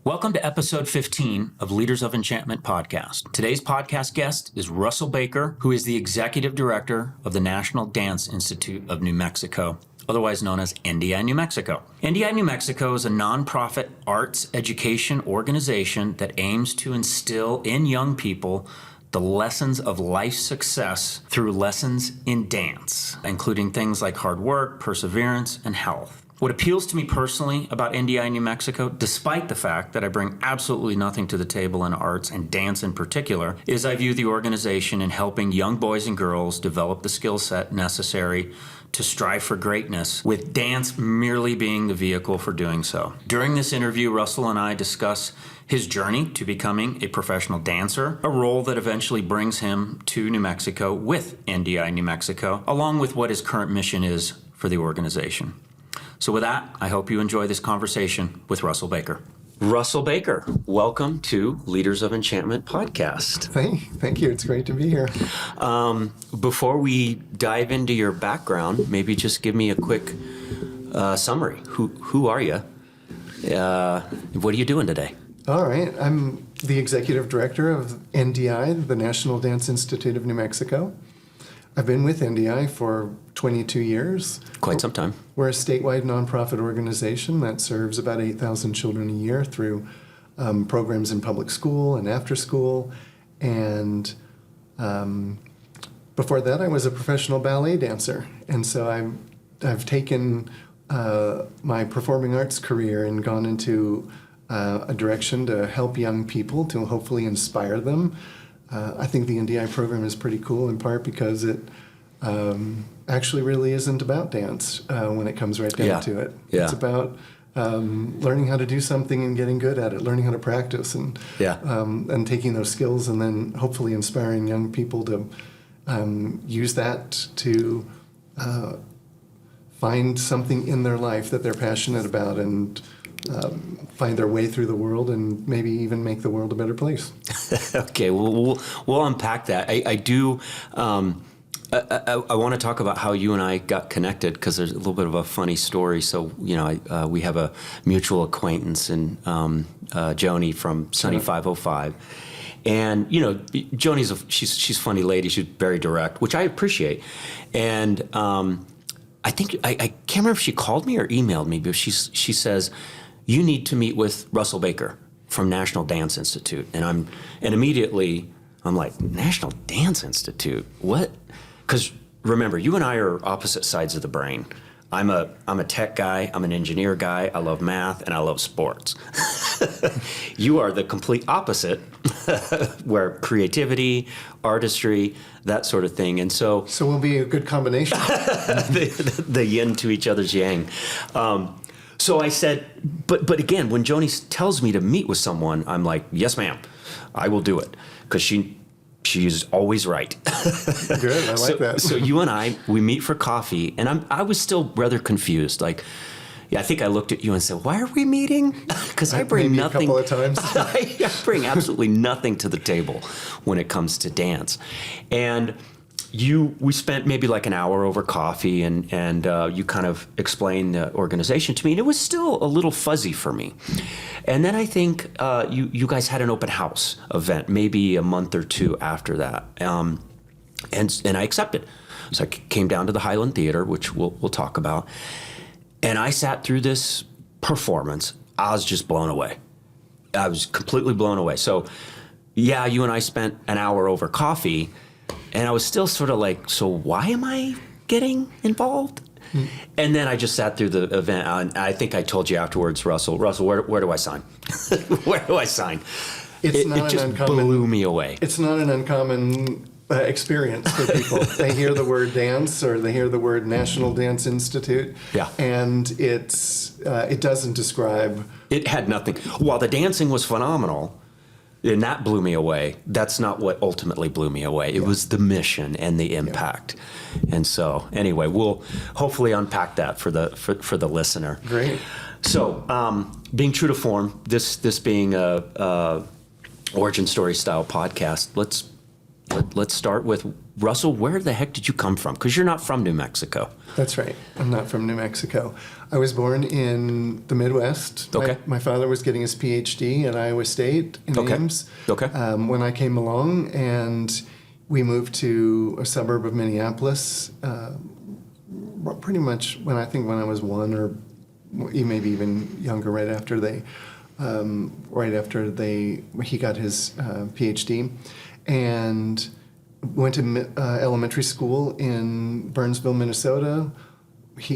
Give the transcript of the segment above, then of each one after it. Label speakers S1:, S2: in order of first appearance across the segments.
S1: Welcome to episode 15 of Leaders of Enchantment podcast. Today's podcast guest is Russell Baker, who is the executive director of the National Dance Institute of New Mexico, otherwise known as NDI New Mexico. NDI New Mexico is a nonprofit arts education organization that aims to instill in young people the lessons of life success through lessons in dance, including things like hard work, perseverance, and health. What appeals to me personally about NDI New Mexico, despite the fact that I bring absolutely nothing to the table in arts and dance in particular, is I view the organization in helping young boys and girls develop the skill set necessary to strive for greatness, with dance merely being the vehicle for doing so. During this interview, Russell and I discuss his journey to becoming a professional dancer, a role that eventually brings him to New Mexico with NDI New Mexico, along with what his current mission is for the organization. So with that, I hope you enjoy this conversation with Russell Baker. Russell Baker, welcome to Leaders of Enchantment podcast.
S2: Thank you. It's great to be here.
S1: Before we dive into your background, maybe just give me a quick summary. Who are you? What are you doing today?
S2: All right. I'm the executive director of NDI, the National Dance Institute of New Mexico. I've been with NDI for 22 years.
S1: Quite some time.
S2: We're a statewide nonprofit organization that serves about 8,000 children a year through programs in public school and after school. And before that, I was a professional ballet dancer. And so I've taken my performing arts career and gone into a direction to help young people, to hopefully inspire them. I think the NDI program is pretty cool in part because it actually really isn't about dance when it comes right down to it.
S1: Yeah.
S2: It's about learning how to do something and getting good at it, learning how to practice and taking those skills and then hopefully inspiring young people to use that to find something in their life that they're passionate about and find their way through the world and maybe even make the world a better place.
S1: Okay, well, we'll unpack that. I do. I want to talk about how you and I got connected because there's a little bit of a funny story. So, we have a mutual acquaintance in Joni from Sunny 505. And, Joni's she's a funny lady. She's very direct, which I appreciate. And I think, I can't remember if she called me or emailed me, but she says, you need to meet with Russell Baker from National Dance Institute. And immediately I'm like, National Dance Institute? What? Because remember, you and I are opposite sides of the brain. I'm a tech guy, I'm an engineer guy, I love math, and I love sports. You are the complete opposite, where creativity, artistry, that sort of thing. And so
S2: we'll be a good combination.
S1: the yin to each other's yang. So I said, but again, when Joni tells me to meet with someone, I'm like, yes, ma'am, I will do it. Because she is always right.
S2: Good, I like that.
S1: So you and I, we meet for coffee, and I was still rather confused. Like, I think I looked at you and said, why are we meeting? Because I bring
S2: maybe
S1: nothing.
S2: A couple of times.
S1: I bring absolutely nothing to the table when it comes to dance. And we spent maybe like an hour over coffee, and you kind of explained the organization to me, and it was still a little fuzzy for me. And then I think you guys had an open house event maybe a month or two after that, and I accepted. So I came down to the Highland Theater, which we'll talk about, and I sat through this performance. I was just blown away. I was completely blown away. So yeah, you and I spent an hour over coffee. And I was still sort of like, so why am I getting involved? Mm. And then I just sat through the event. And I think I told you afterwards, Russell, where do I sign? Where do I sign? It just blew me away.
S2: It's not an uncommon experience for people. They hear the word dance or they hear the word National Dance Institute.
S1: Yeah.
S2: And it doesn't describe.
S1: It had nothing. While the dancing was phenomenal, and that blew me away, that's not what ultimately blew me away. It was the mission and the impact. Yeah. And so, anyway, we'll hopefully unpack that for the listener.
S2: Great.
S1: So, being true to form, this being a origin story style podcast, let's start with Russell, where the heck did you come from? Because you're not from New Mexico.
S2: That's right. I'm not from New Mexico. I was born in the Midwest.
S1: Okay.
S2: My father was getting his PhD at Iowa State in Ames.
S1: Okay.
S2: When I came along, and we moved to a suburb of Minneapolis, pretty much when I was one, or maybe even younger, right after he got his PhD, and went to elementary school in Burnsville, Minnesota.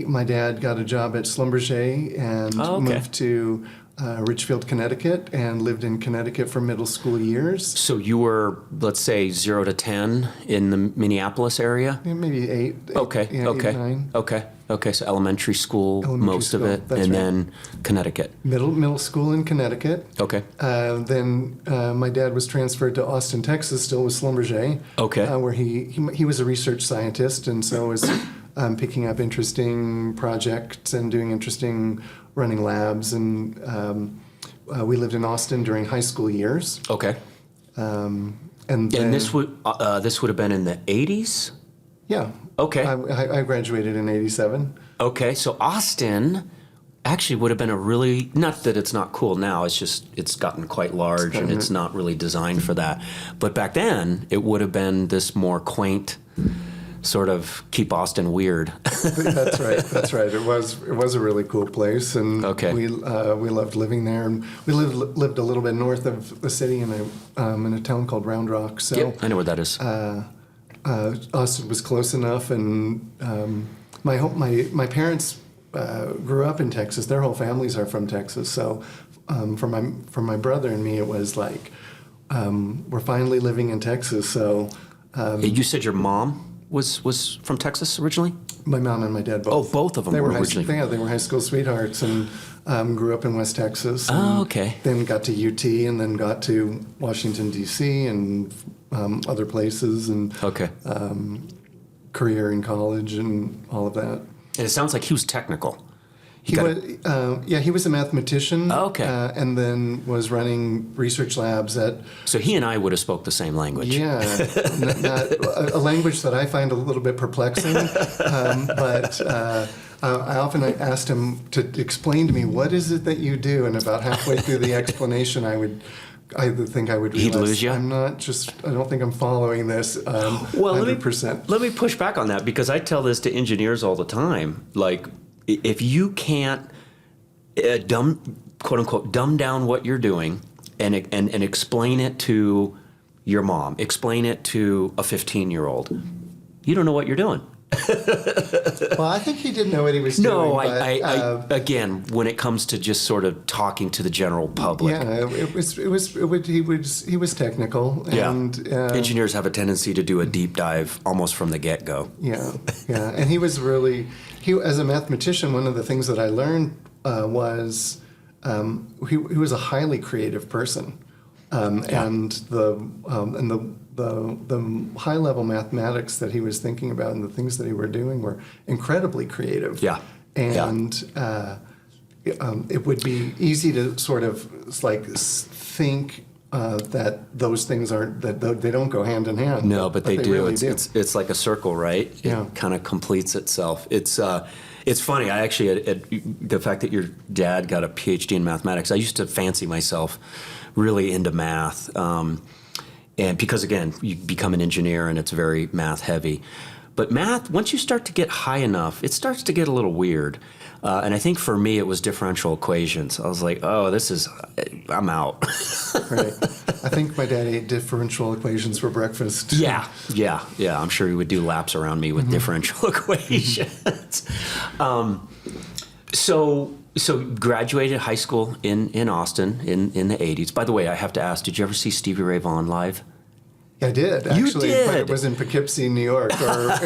S2: My dad got a job at Schlumberger and moved to Richfield, Connecticut, and lived in Connecticut for middle school years.
S1: So you were, let's say, 0 to 10 in the Minneapolis area?
S2: Yeah, maybe 8.
S1: Okay.
S2: 9.
S1: Okay. So elementary school, most of it, and then Connecticut.
S2: Middle school in Connecticut.
S1: Okay.
S2: Then my dad was transferred to Austin, Texas, still with Schlumberger.
S1: Okay.
S2: Where he was a research scientist, and so was picking up interesting projects and doing interesting running labs. And we lived in Austin during high school years.
S1: Okay.
S2: And
S1: this would have been in the 80s?
S2: Yeah.
S1: Okay.
S2: I graduated in 87.
S1: Okay, so Austin actually would have been a really, not that it's not cool now, it's gotten quite large and it's not really designed for that. But back then, it would have been this more quaint, sort of keep Austin weird.
S2: That's right. It was a really cool place, and we loved living there. And we lived a little bit north of the city in a town called Round Rock. So
S1: Yep, I know where that is.
S2: Austin was close enough, and my parents grew up in Texas. Their whole families are from Texas. So for my brother and me, it was like we're finally living in Texas. So
S1: you said your mom was from Texas originally?
S2: My mom and my dad both.
S1: Oh, both of them were originally.
S2: They were high school sweethearts, and grew up in West Texas.
S1: Oh, okay.
S2: Then got to UT, and then got to Washington, D.C., and other places, and career in college and all of that.
S1: And it sounds like he was technical.
S2: He was a mathematician.
S1: Oh, okay.
S2: And then was running research labs at.
S1: So he and I would have spoke the same language.
S2: Yeah, not a language that I find a little bit perplexing. But I often asked him to explain to me, what is it that you do? And about halfway through the explanation, I would realize,
S1: he'd lose you?
S2: I don't think I'm following this 100%.
S1: Let me push back on that, because I tell this to engineers all the time. Like, if you can't quote unquote dumb down what you're doing and explain it to your mom, explain it to a 15-year-old, you don't know what you're doing.
S2: Well, I think he did know what he was doing.
S1: No, again, when it comes to just sort of talking to the general public.
S2: Yeah, he was technical. And,
S1: engineers have a tendency to do a deep dive almost from the get-go.
S2: Yeah, and he was really, as a mathematician, one of the things that I learned was he was a highly creative person. And the high level mathematics that he was thinking about and the things that he were doing were incredibly creative.
S1: Yeah.
S2: And it would be easy to sort of think that those things they don't go hand in hand.
S1: No, but they do.
S2: Really do.
S1: It's like a circle, right?
S2: Yeah.
S1: It kind of completes itself. It's funny. I actually, the fact that your dad got a PhD in mathematics, I used to fancy myself really into math. And because, again, you become an engineer and it's very math heavy. But math, once you start to get high enough, it starts to get a little weird. And I think for me, it was differential equations. I was like, I'm out.
S2: Right. I think my dad ate differential equations for breakfast.
S1: Yeah. I'm sure he would do laps around me with differential equations. So graduated high school in Austin in the 80s. By the way, I have to ask, did you ever see Stevie Ray Vaughan live?
S2: I did, actually.
S1: You did?
S2: But it was in Poughkeepsie, New York, or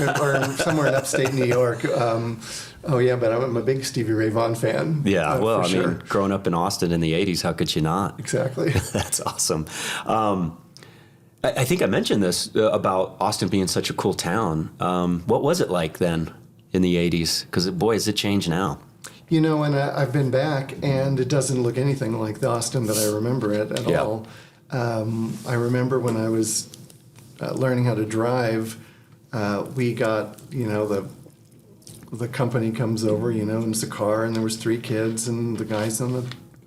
S2: somewhere in upstate New York. But I'm a big Stevie Ray Vaughan fan.
S1: Yeah,
S2: I mean,
S1: growing up in Austin in the 80s, how could you not?
S2: Exactly.
S1: That's awesome. I think I mentioned this about Austin being such a cool town. What was it like then in the 80s? Because, boy, has it changed now.
S2: You know, and I've been back, and it doesn't look anything like the Austin that I remember it at all. I remember when I was learning how to drive, we got, the company comes over, and it's a car, and there was 3 kids, and the guy's on the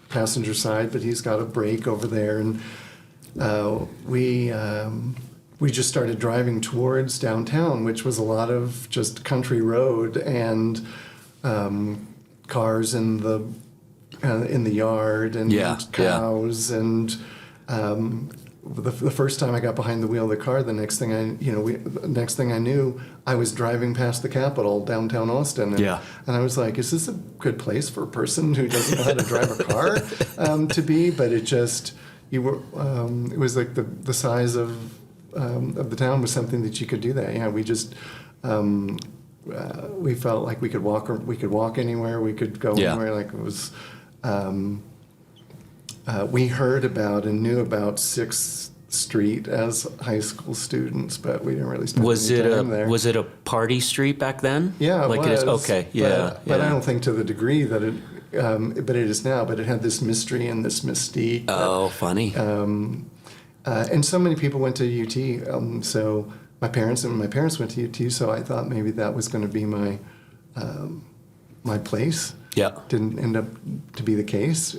S2: passenger side, but he's got a brake over there, and we just started driving towards downtown, which was a lot of just country road and cars in the yard and cows and. The first time I got behind the wheel of the car, the next thing I knew, I was driving past the Capitol, downtown Austin, and I was like, "Is this a good place for a person who doesn't know how to drive a car to be?" But it just, it was like the size of the town was something that you could do that. Yeah, we just we felt like we could walk anywhere, we could go anywhere. Like it was. We heard about and knew about 6th Street as high school students, but we didn't really spend any time there.
S1: Was it a party street back then?
S2: Yeah, it was.
S1: It is. Okay,
S2: but I don't think to the degree that it, but it is now. But it had this mystery and this mystique.
S1: Oh, funny.
S2: And so many people went to UT. So my parents went to UT. So I thought maybe that was going to be my place.
S1: Yeah.
S2: Didn't end up to be the case.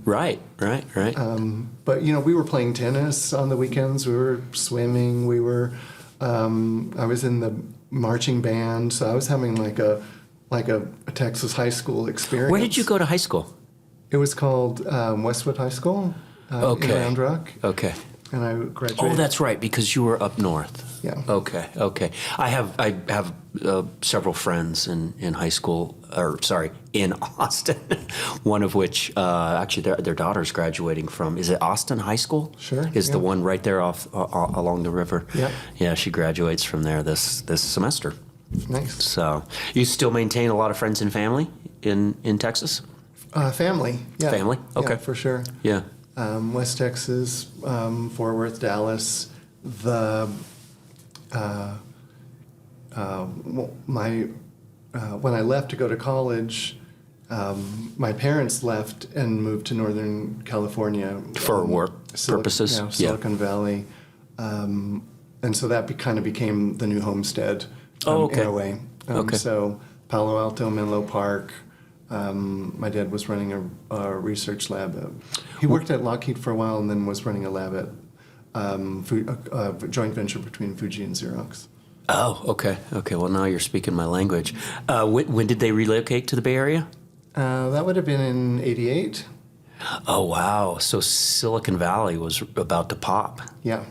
S1: Right.
S2: But we were playing tennis on the weekends. We were swimming. We were. I was in the marching band, so I was having like a Texas high school experience.
S1: Where did you go to high school?
S2: It was called Westwood High School in Round Rock.
S1: Okay.
S2: And I graduated.
S1: Oh, that's right, because you were up north.
S2: Yeah.
S1: Okay. I have several friends in high school, in Austin. One of which, actually, their daughter's graduating from. Is it Austin High School?
S2: Sure.
S1: Is the one right there off along the river?
S2: Yeah.
S1: Yeah, she graduates from there this semester.
S2: Nice.
S1: So, you still maintain a lot of friends and family in Texas?
S2: Family. Yeah.
S1: Family. Okay.
S2: Yeah, for sure.
S1: Yeah.
S2: West Texas, Fort Worth, Dallas. When I left to go to college, my parents left and moved to Northern California
S1: For work purposes.
S2: Silicon Valley, and so that kind of became the new homestead. In a way. So Palo Alto, Menlo Park. My dad was running a research lab. He worked at Lockheed for a while and then was running a lab at a joint venture between Fuji and Xerox.
S1: Oh, okay. Well, now you're speaking my language. When did they relocate to the Bay Area?
S2: That would have been in '88.
S1: Oh, wow. So Silicon Valley was about to pop.
S2: Yeah.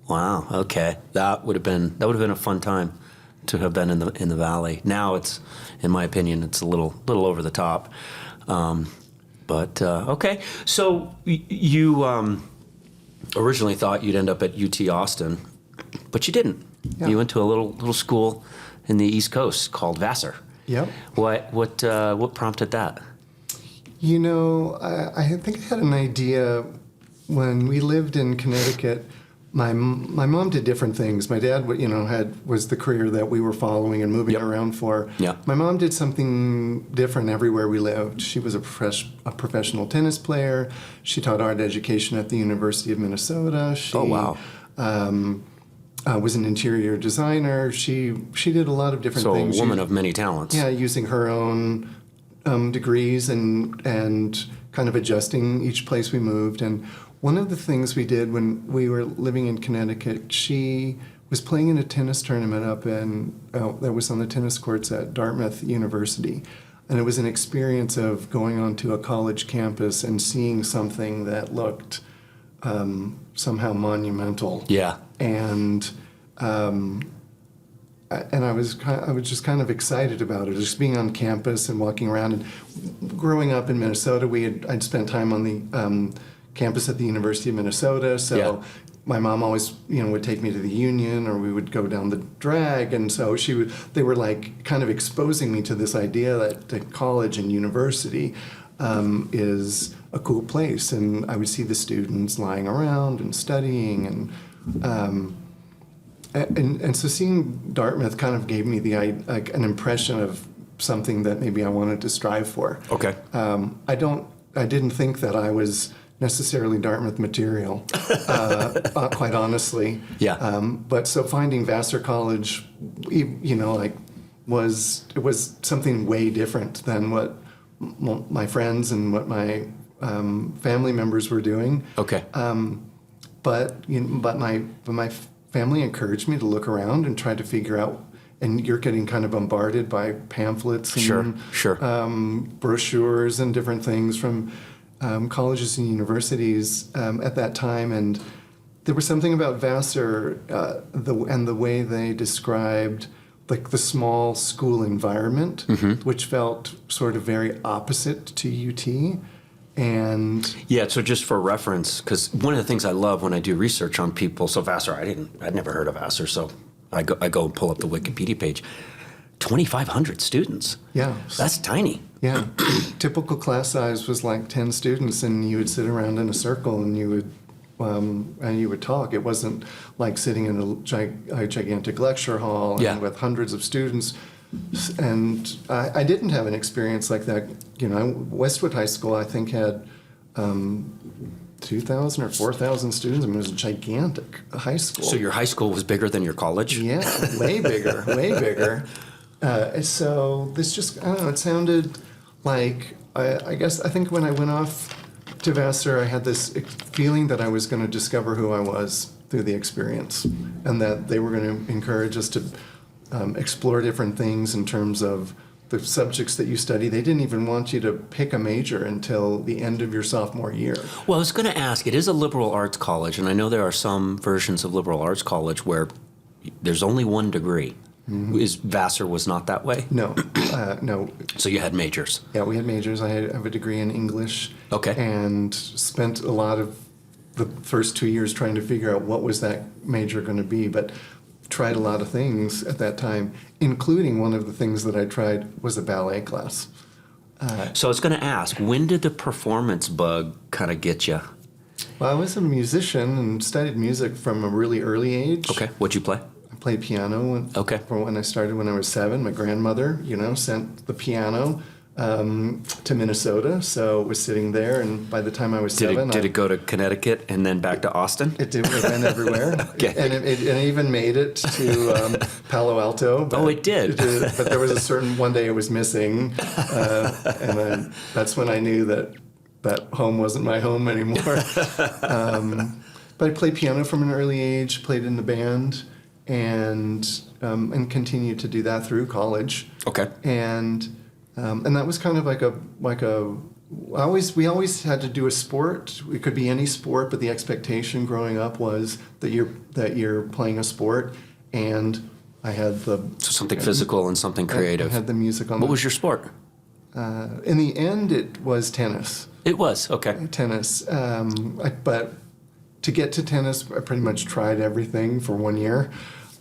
S1: Wow. Okay. That would have been a fun time to have been in the valley. Now it's, in my opinion, it's a little over the top. But okay. So you originally thought you'd end up at UT Austin, but you didn't. Yeah. You went to a little school in the East Coast called Vassar.
S2: Yep.
S1: What prompted that?
S2: I think I had an idea when we lived in Connecticut. My mom did different things. My dad, was the career that we were following and moving around for.
S1: Yeah.
S2: My mom did something different everywhere we lived. She was a professional tennis player. She taught art education at the University of Minnesota. She, was an interior designer. She did a lot of different things.
S1: So a woman of many talents.
S2: Yeah, using her own degrees and kind of adjusting each place we moved. And one of the things we did when we were living in Connecticut, she was playing in a tennis tournament up that was on the tennis courts at Dartmouth University. And it was an experience of going onto a college campus and seeing something that looked somehow monumental.
S1: Yeah.
S2: And I was just kind of excited about it, just being on campus and walking around. And growing up in Minnesota, I'd spent time on the campus at the University of Minnesota, so my mom always would take me to the Union, or we would go down the drag, and so they were like kind of exposing me to this idea that college and university is a cool place, and I would see the students lying around and studying, and so seeing Dartmouth kind of gave me an impression of something that maybe I wanted to strive for.
S1: Okay.
S2: I didn't think that I was necessarily Dartmouth material, quite honestly.
S1: Yeah.
S2: But so finding Vassar College, like it was something way different than what my friends and what my family members were doing.
S1: Okay.
S2: But my family encouraged me to look around and try to figure out. And you're getting kind of bombarded by pamphlets and
S1: Sure.
S2: Brochures and different things from colleges and universities at that time. And there was something about Vassar the way they described like the small school environment, which felt sort of very opposite to UT. And
S1: yeah, so just for reference, because one of the things I love when I do research on people, so Vassar, I'd never heard of Vassar, so I go and pull up the Wikipedia page. 2,500 students.
S2: yeah,
S1: That's tiny.
S2: yeah. Typical class size was like 10 students, and you would sit around in a circle and you would talk. It wasn't like sitting in a gigantic lecture hall
S1: Yeah.
S2: and with hundreds of students. And I didn't have an experience like that. Westwood High School, I think, had 2,000 or 4,000 students. I mean, it was a gigantic high school.
S1: So your high school was bigger than your college?
S2: Yeah, way bigger, way bigger. So this just, I don't know, it sounded like, I think when I went off to Vassar, I had this feeling that I was going to discover who I was through the experience, and that they were going to encourage us to explore different things in terms of the subjects that you study. They didn't even want you to pick a major until the end of your sophomore year.
S1: Well, I was going to ask, it is a liberal arts college, and I know there are some versions of liberal arts college where there's only one degree. Vassar was not that way?
S2: No, no.
S1: So you had majors?
S2: Yeah, we had majors. I have a degree in English.
S1: Okay.
S2: And spent a lot of the first 2 years trying to figure out what was that major going to be, but tried a lot of things at that time, including one of the things that I tried was a ballet class.
S1: So I was going to ask, when did the performance bug kind of get you?
S2: Well, I was a musician and studied music from a really early age.
S1: Okay, what'd you play?
S2: I played piano for when I started when I was 7. My grandmother, sent the piano to Minnesota, so it was sitting there, and by the time I was 7...
S1: Did it go to Connecticut and then back to Austin?
S2: It did. It went everywhere.
S1: Okay.
S2: And it even made it to Palo Alto.
S1: Oh, it did?
S2: But there was a certain... One day it was missing, and then that's when I knew that home wasn't my home anymore. But I played piano from an early age, played in the band, and continued to do that through college.
S1: Okay.
S2: And that was kind of we always had to do a sport. It could be any sport, but the expectation growing up was that you're playing a sport, and I had
S1: So something physical and something creative.
S2: I had the music on.
S1: What was your sport?
S2: In the end, it was tennis.
S1: It was, okay.
S2: Tennis. But to get to tennis, I pretty much tried everything for 1 year.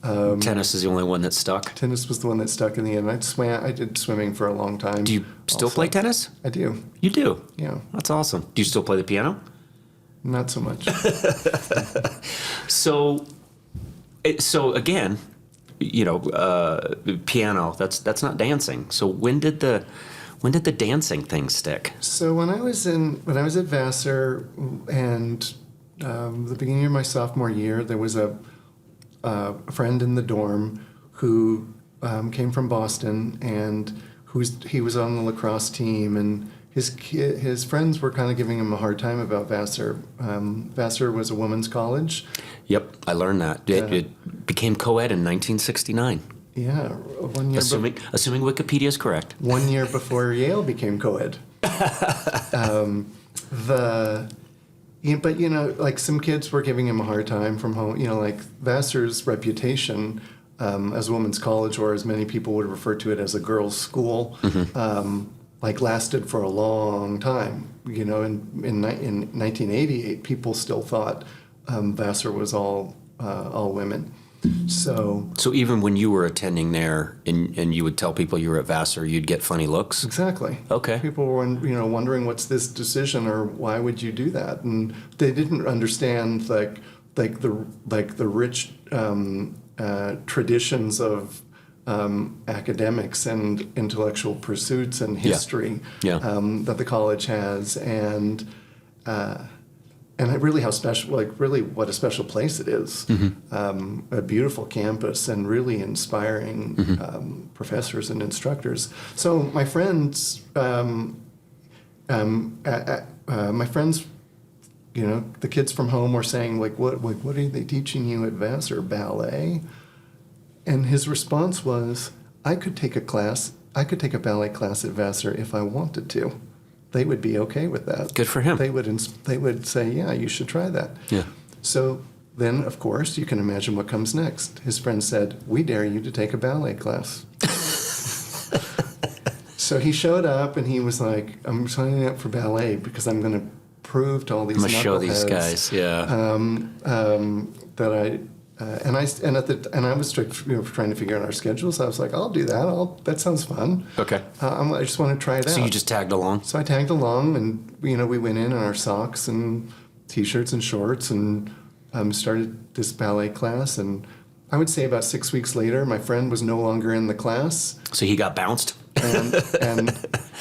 S1: Tennis is the only one that stuck?
S2: Tennis was the one that stuck in the end. I did swimming for a long time.
S1: Do you still play tennis?
S2: I do.
S1: You do?
S2: Yeah.
S1: That's awesome. Do you still play the piano?
S2: Not so much.
S1: So again, piano, that's not dancing. So when did the dancing thing stick?
S2: So when I was at Vassar and the beginning of my sophomore year, there was a friend in the dorm who came from Boston, and he was on the lacrosse team, and his friends were kind of giving him a hard time about Vassar. Vassar was a women's college.
S1: Yep, I learned that. It became co-ed in 1969.
S2: Yeah, 1 year.
S1: Assuming Wikipedia is correct.
S2: 1 year before Yale became co-ed. But like some kids were giving him a hard time from home. Like Vassar's reputation as a women's college, or as many people would refer to it as a girls' school, lasted for a long time. In 1988, people still thought Vassar was all women. So
S1: even when you were attending there and you would tell people you were at Vassar, you'd get funny looks?
S2: Exactly.
S1: Okay.
S2: People were wondering what's this decision, or why would you do that? And they didn't understand the rich traditions of academics and intellectual pursuits and history
S1: Yeah.
S2: that the college has. And and really how special, like really what a special place it is. A beautiful campus and really inspiring professors and instructors. So my friends, my friends, you know, the kids from home were saying, like, what are they teaching you at Vassar? Ballet? And his response was, I could take a ballet class at Vassar if I wanted to. They would be okay with that.
S1: Good for him.
S2: They would say, yeah, you should try that.
S1: Yeah.
S2: So then, of course, you can imagine what comes next. His friend said, we dare you to take a ballet class. So he showed up and he was like, I'm signing up for ballet because I'm going to prove to all these knuckleheads.
S1: I'm going to show these guys,
S2: that I... and I was trying to figure out our schedules. So I was like, I'll do that. That sounds fun.
S1: Okay.
S2: I just want to try it out.
S1: So you just tagged along?
S2: So I tagged along, and we went in our socks and T-shirts and shorts, and started this ballet class. And I would say about 6 weeks later, my friend was no longer in the class.
S1: So he got bounced?
S2: And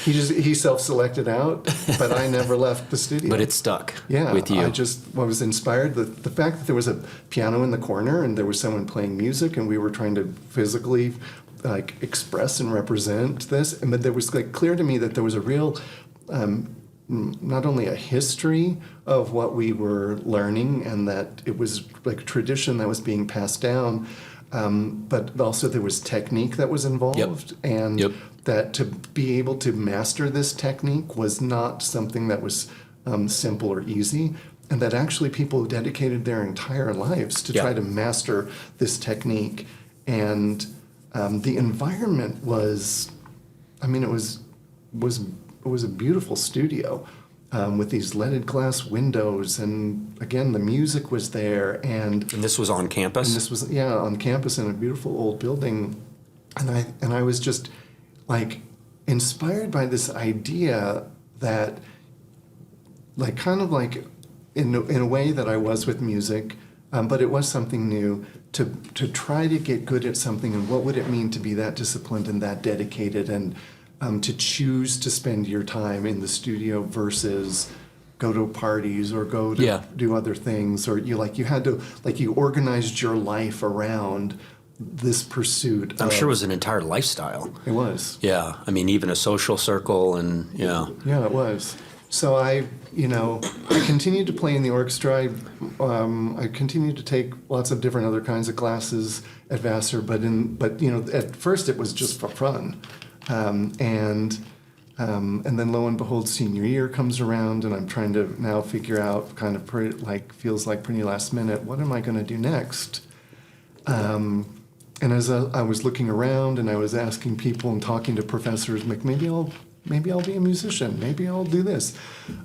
S2: he self-selected out, but I never left the studio.
S1: But it stuck with you.
S2: I was inspired. The fact that there was a piano in the corner and there was someone playing music and we were trying to physically like express and represent this, but there was like clear to me that there was a real not only a history of what we were learning and that it was like a tradition that was being passed down, but also there was technique that was involved, and that to be able to master this technique was not something that was simple or easy, and that actually people dedicated their entire lives to try to master this technique. And the environment was, I mean, it was a beautiful studio with these leaded glass windows, and again, the music was there. And
S1: this was on campus?
S2: And this was, on campus in a beautiful old building. And I was just like inspired by this idea that, like, kind of like in a way that I was with music, but it was something new, to try to get good at something, and what would it mean to be that disciplined and that dedicated, and to choose to spend your time in the studio versus go to parties or go to do other things, or you organized your life around this pursuit.
S1: I'm sure it was an entire lifestyle.
S2: It was.
S1: Yeah, I mean, even a social circle, and
S2: Yeah, it was. So I continued to play in the orchestra. I continued to take lots of different other kinds of classes at Vassar, but at first it was just for fun. And then lo and behold, senior year comes around, and I'm trying to now figure out, kind of feels like pretty last minute, what am I going to do next? And as I was looking around and I was asking people and talking to professors, like, maybe I'll be a musician, maybe I'll do this.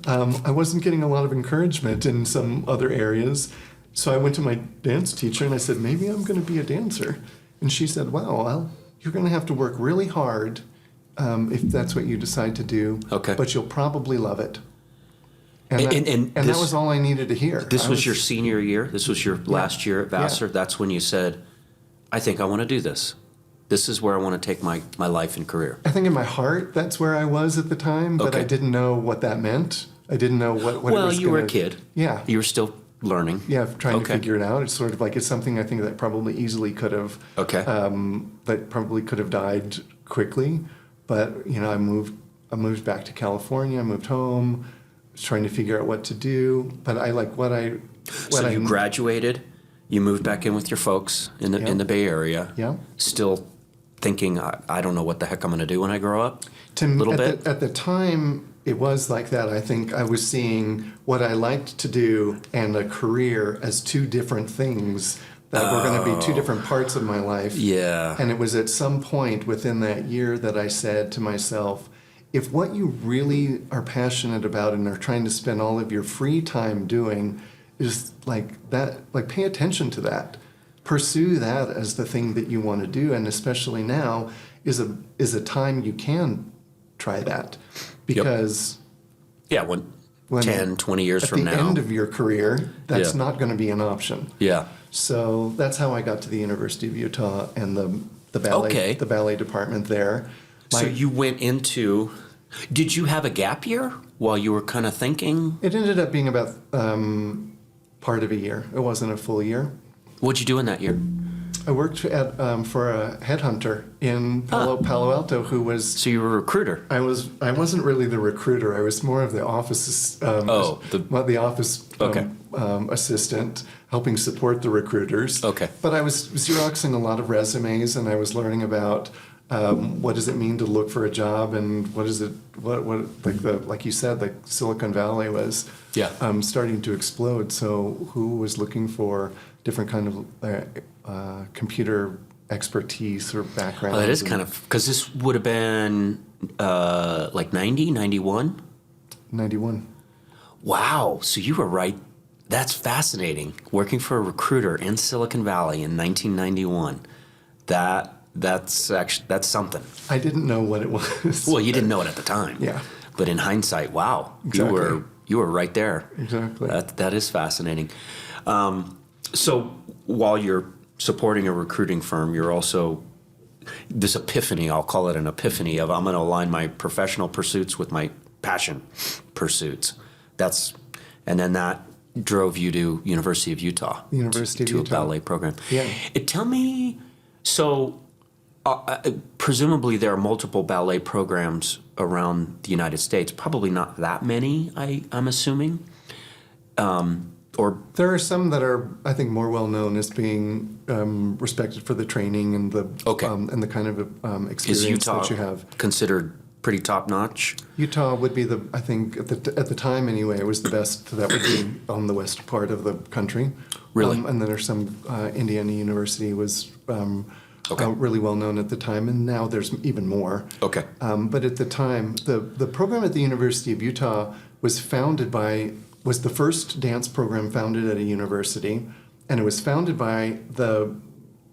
S2: I wasn't getting a lot of encouragement in some other areas, so I went to my dance teacher and I said, maybe I'm going to be a dancer. And she said, well, you're going to have to work really hard if that's what you decide to do, but you'll probably love it. And that was all I needed to hear.
S1: This was your senior year? This was your last year at Vassar? That's when you said, I think I want to do this. This is where I want to take my life and career.
S2: I think in my heart, that's where I was at the time, but I didn't know what that meant. I didn't know what it was.
S1: Well, you were a kid.
S2: Yeah.
S1: You were still learning.
S2: Yeah, trying to figure it out. It's sort of like, it's something I think that probably easily could have, that probably could have died quickly. But, I moved back to California, I moved home, was trying to figure out what to do. But
S1: So you graduated, you moved back in with your folks in the Bay Area.
S2: Yeah.
S1: Still thinking, I don't know what the heck I'm going to do when I grow up?
S2: At the time, it was like that. I think I was seeing what I liked to do and a career as two different things that were going to be two different parts of my life.
S1: Yeah.
S2: And it was at some point within that year that I said to myself, if what you really are passionate about and are trying to spend all of your free time doing is like that, like, pay attention to that. Pursue that as the thing that you want to do, and especially now is a time you can try that, because
S1: when 10, 20 years from now,
S2: at the end of your career, that's not going to be an option.
S1: Yeah.
S2: So that's how I got to the University of Utah and the ballet department there.
S1: So you went into Did you have a gap year while you were kind of thinking?
S2: It ended up being about part of a year. It wasn't a full year.
S1: What'd you do in that year?
S2: I worked at for a headhunter in Palo Alto who was.
S1: So you were a recruiter.
S2: I wasn't really the recruiter. I was more of the office. The office assistant, helping support the recruiters.
S1: Okay.
S2: But I was Xeroxing a lot of resumes, and I was learning about what does it mean to look for a job, and what like you said, like Silicon Valley was starting to explode. So who was looking for different kind of computer expertise or background?
S1: Well, that is kind of, because this would have been like 90, 91?
S2: 91.
S1: Wow. So you were right. That's fascinating. Working for a recruiter in Silicon Valley in 1991. That's something.
S2: I didn't know what it was.
S1: Well, you didn't know it at the time.
S2: Yeah.
S1: But in hindsight, wow.
S2: Exactly.
S1: You were right there.
S2: Exactly.
S1: That is fascinating. So while you're supporting a recruiting firm, you're also this epiphany, I'll call it an epiphany of I'm going to align my professional pursuits with my passion pursuits. And then that drove you to University of Utah. To a ballet program.
S2: Yeah.
S1: Tell me, so presumably there are multiple ballet programs around the United States, probably not that many, I'm assuming. Or
S2: there are some that are, I think, more well known as being respected for the training and the and the kind of experience that you have.
S1: Considered pretty top notch?
S2: Utah would be I think at the time anyway, it was the best that would be on the west part of the country.
S1: Really?
S2: And then there's some Indiana University was really well known at the time, and now there's even more.
S1: Okay.
S2: But at the time, the program at the University of Utah was the first dance program founded at a university, and it was founded by the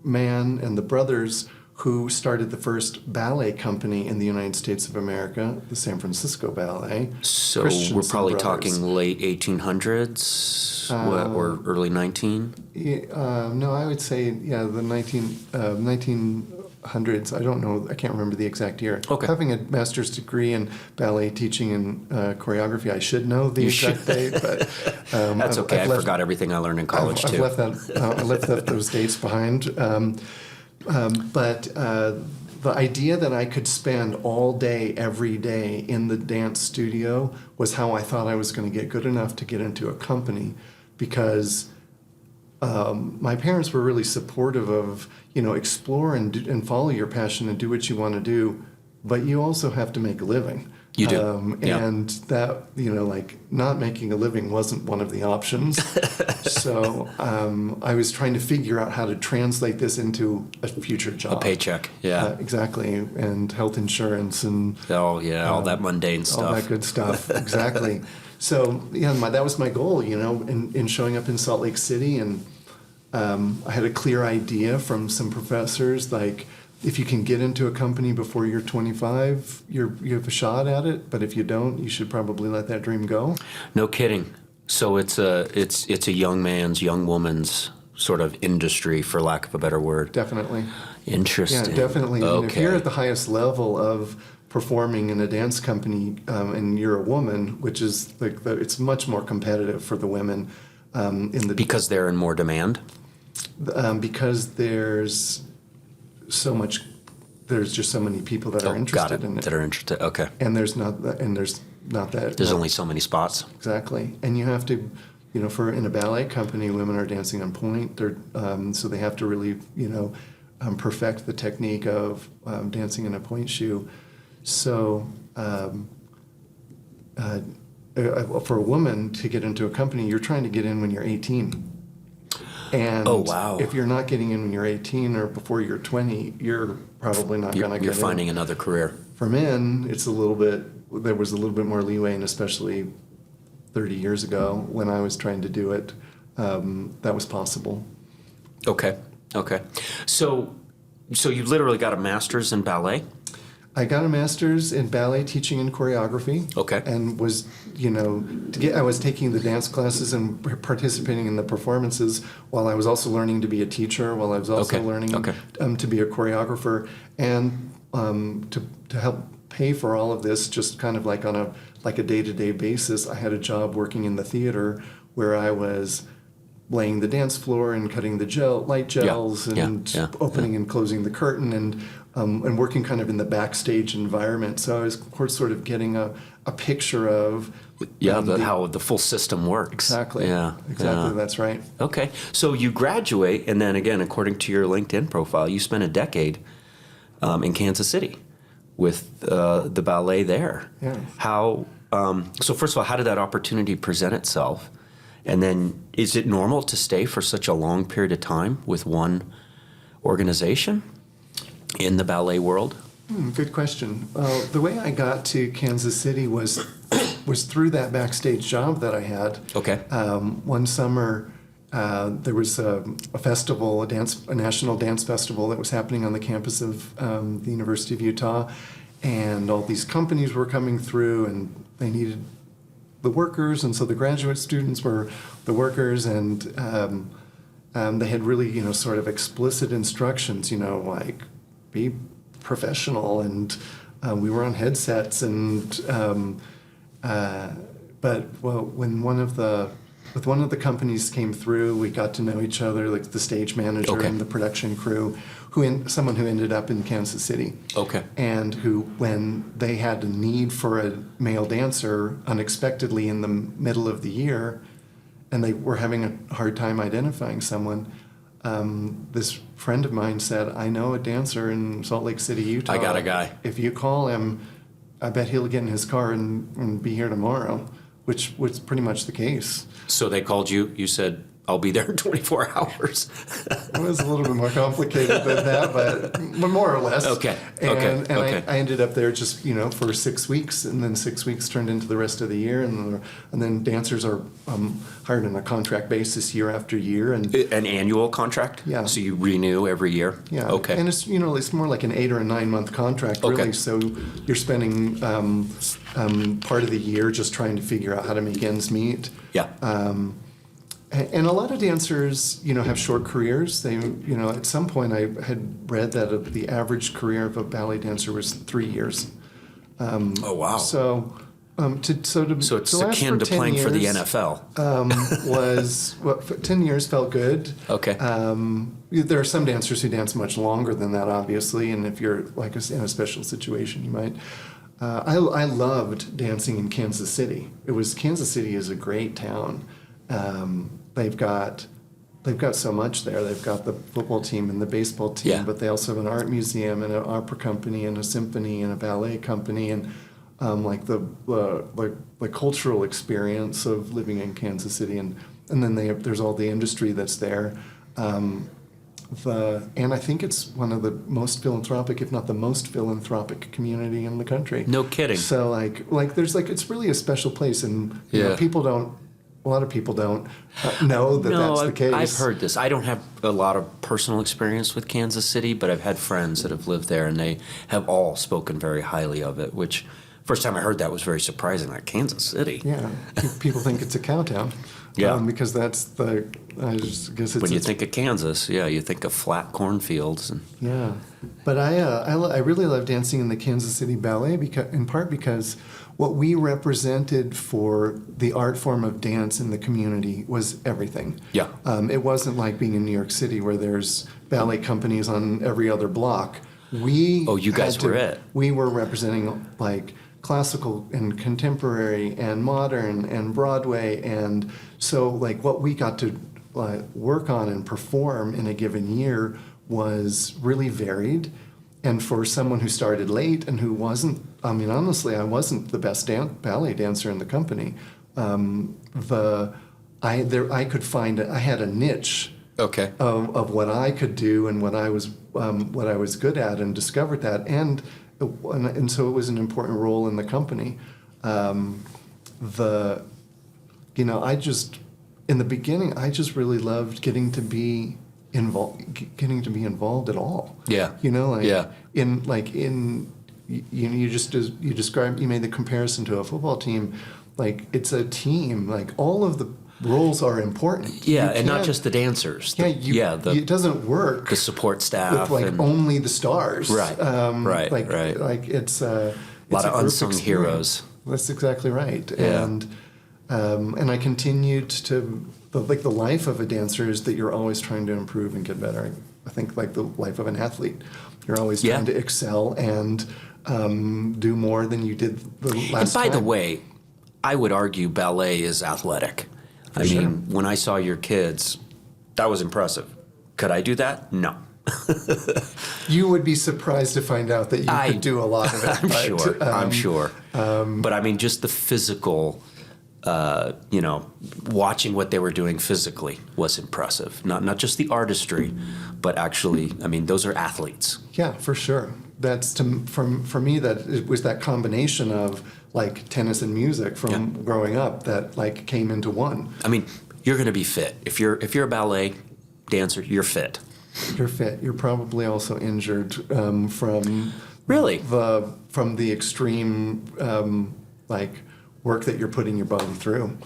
S2: man and the brothers who started the first ballet company in the United States of America, the San Francisco Ballet.
S1: So we're probably talking late 1800s or early 19?
S2: No, I would say, the 1900s. I don't know. I can't remember the exact year.
S1: Okay.
S2: Having a master's degree in ballet teaching and choreography, I should know the exact date, but
S1: that's okay. I forgot everything I learned in college too.
S2: I left those dates behind. But the idea that I could spend all day, every day in the dance studio was how I thought I was going to get good enough to get into a company, because my parents were really supportive of, explore and follow your passion and do what you want to do, but you also have to make a living.
S1: You do.
S2: And that, like not making a living wasn't one of the options. So I was trying to figure out how to translate this into a future job.
S1: A paycheck, yeah.
S2: Exactly. And health insurance and...
S1: all that mundane stuff.
S2: All that good stuff, exactly. So, that was my goal, in showing up in Salt Lake City. And I had a clear idea from some professors, like, if you can get into a company before you're 25, you have a shot at it. But if you don't, you should probably let that dream go.
S1: No kidding. So it's a young man's, young woman's sort of industry, for lack of a better word.
S2: Definitely.
S1: Interesting.
S2: Yeah, definitely.
S1: Okay.
S2: And if you're at the highest level of performing in a dance company and you're a woman, which is it's much more competitive for the women
S1: because they're in more demand.
S2: Because there's just so many people that are interested in it.
S1: That are interested. Okay.
S2: And there's not that.
S1: There's only so many spots.
S2: Exactly. And you have to, in a ballet company, women are dancing on point. So they have to really, perfect the technique of dancing in a point shoe. So for a woman to get into a company, you're trying to get in when you're 18. And if you're not getting in when you're 18 or before you're 20, you're probably not going to get in.
S1: You're finding another career.
S2: For men, there was a little bit more leeway, and especially 30 years ago when I was trying to do it, that was possible.
S1: Okay. So you literally got a master's in ballet?
S2: I got a master's in ballet teaching and choreography.
S1: Okay.
S2: And was, I was taking the dance classes and participating in the performances while I was also learning to be a teacher, while I was also learning to be a choreographer, and to help pay for all of this just kind of like on a day-to-day basis. I had a job working in the theater where I was laying the dance floor and cutting the light gels and opening and closing the curtain and working kind of in the backstage environment. So I was sort of getting a picture of
S1: how the full system works.
S2: Exactly. Exactly.
S1: Yeah.
S2: That's right.
S1: Okay. So you graduate, and then again, according to your LinkedIn profile, you spent a decade in Kansas City with the ballet there.
S2: Yeah.
S1: So first of all, how did that opportunity present itself? And then is it normal to stay for such a long period of time with one organization in the ballet world?
S2: Good question. The way I got to Kansas City was through that backstage job that I had.
S1: Okay.
S2: One summer, there was a festival, a national dance festival that was happening on the campus of the University of Utah, and all these companies were coming through, and they needed the workers, and so the graduate students were the workers, and they had really, sort of explicit instructions, like be professional, and we were on headsets, and when one of the companies came through, we got to know each other, like the stage manager and the production crew, someone who ended up in Kansas City.
S1: Okay.
S2: And who, when they had a need for a male dancer unexpectedly in the middle of the year, and they were having a hard time identifying someone, this friend of mine said, I know a dancer in Salt Lake City, Utah.
S1: I got a guy.
S2: If you call him, I bet he'll get in his car and be here tomorrow, which was pretty much the case.
S1: So they called you, you said, I'll be there in 24 hours.
S2: It was a little bit more complicated than that, but more or less.
S1: Okay.
S2: And I ended up there just, for 6 weeks, and then 6 weeks turned into the rest of the year, and then dancers are hired on a contract basis year after year. And
S1: an annual contract?
S2: Yeah.
S1: So you renew every year?
S2: Yeah.
S1: Okay.
S2: And it's, it's more like an 8 or a 9 month contract, really.
S1: Okay.
S2: So you're spending part of the year just trying to figure out how to make ends meet.
S1: Yeah.
S2: And a lot of dancers, have short careers. They, at some point I had read that the average career of a ballet dancer was 3 years.
S1: Oh, wow.
S2: So
S1: it's akin to playing for the NFL.
S2: 10 years felt good.
S1: Okay.
S2: There are some dancers who dance much longer than that, obviously, and if you're like in a special situation, you might. I loved dancing in Kansas City. Kansas City is a great town. They've got so much there. They've got the football team and the baseball team, but they also have an art museum and an opera company and a symphony and a ballet company, and the cultural experience of living in Kansas City, and then there's all the industry that's there. And I think it's one of the most philanthropic, if not the most philanthropic community in the country.
S1: No kidding.
S2: So there's it's really a special place, and a lot of people don't know that's the case.
S1: I've heard this. I don't have a lot of personal experience with Kansas City, but I've had friends that have lived there, and they have all spoken very highly of it, which first time I heard that was very surprising, like Kansas City.
S2: Yeah, people think it's a cow town.
S1: Yeah.
S2: Because that's I just guess it's...
S1: When you think of Kansas, you think of flat cornfields.
S2: Yeah. But I really love dancing in the Kansas City Ballet, in part because what we represented for the art form of dance in the community was everything.
S1: Yeah.
S2: It wasn't like being in New York City where there's ballet companies on every other block.
S1: You guys were it.
S2: We were representing classical and contemporary and modern and Broadway, and so what we got to work on and perform in a given year was really varied. And for someone who started late and who wasn't, honestly, I wasn't the best ballet dancer in the company. I could find I had a niche.
S1: Okay.
S2: Of what I could do and what I was good at, and discovered that, and so it was an important role in the company. In the beginning, I just really loved getting to be involved at all.
S1: Yeah.
S2: You made the comparison to a football team. It's a team. All of the roles are important.
S1: Yeah, and not just the dancers.
S2: It doesn't work.
S1: The support staff
S2: with only the stars.
S1: Right. Right.
S2: It's
S1: A lot
S2: it's
S1: of
S2: group
S1: unsung
S2: experience.
S1: heroes.
S2: That's exactly right.
S1: Yeah.
S2: And I continued to the life of a dancer is that you're always trying to improve and get better. I think like the life of an athlete, you're always
S1: Yeah.
S2: trying to excel and do more than you did the last
S1: And by the
S2: time.
S1: way, I would argue ballet is athletic. I
S2: sure.
S1: mean, when I saw your kids, that was impressive. Could I do that? No.
S2: You would be surprised to find out that you could do a lot of it.
S1: I'm sure. But I mean, just the physical, watching what they were doing physically was impressive. Not just the artistry, but actually, I mean, those are athletes.
S2: Yeah, for sure. That's for me that it was that combination of like tennis and music from growing up that like came into one.
S1: I mean, you're going to be fit. If you're a ballet dancer, you're fit.
S2: You're fit. You're probably also injured from
S1: Really?
S2: from the extreme work that you're putting your body through.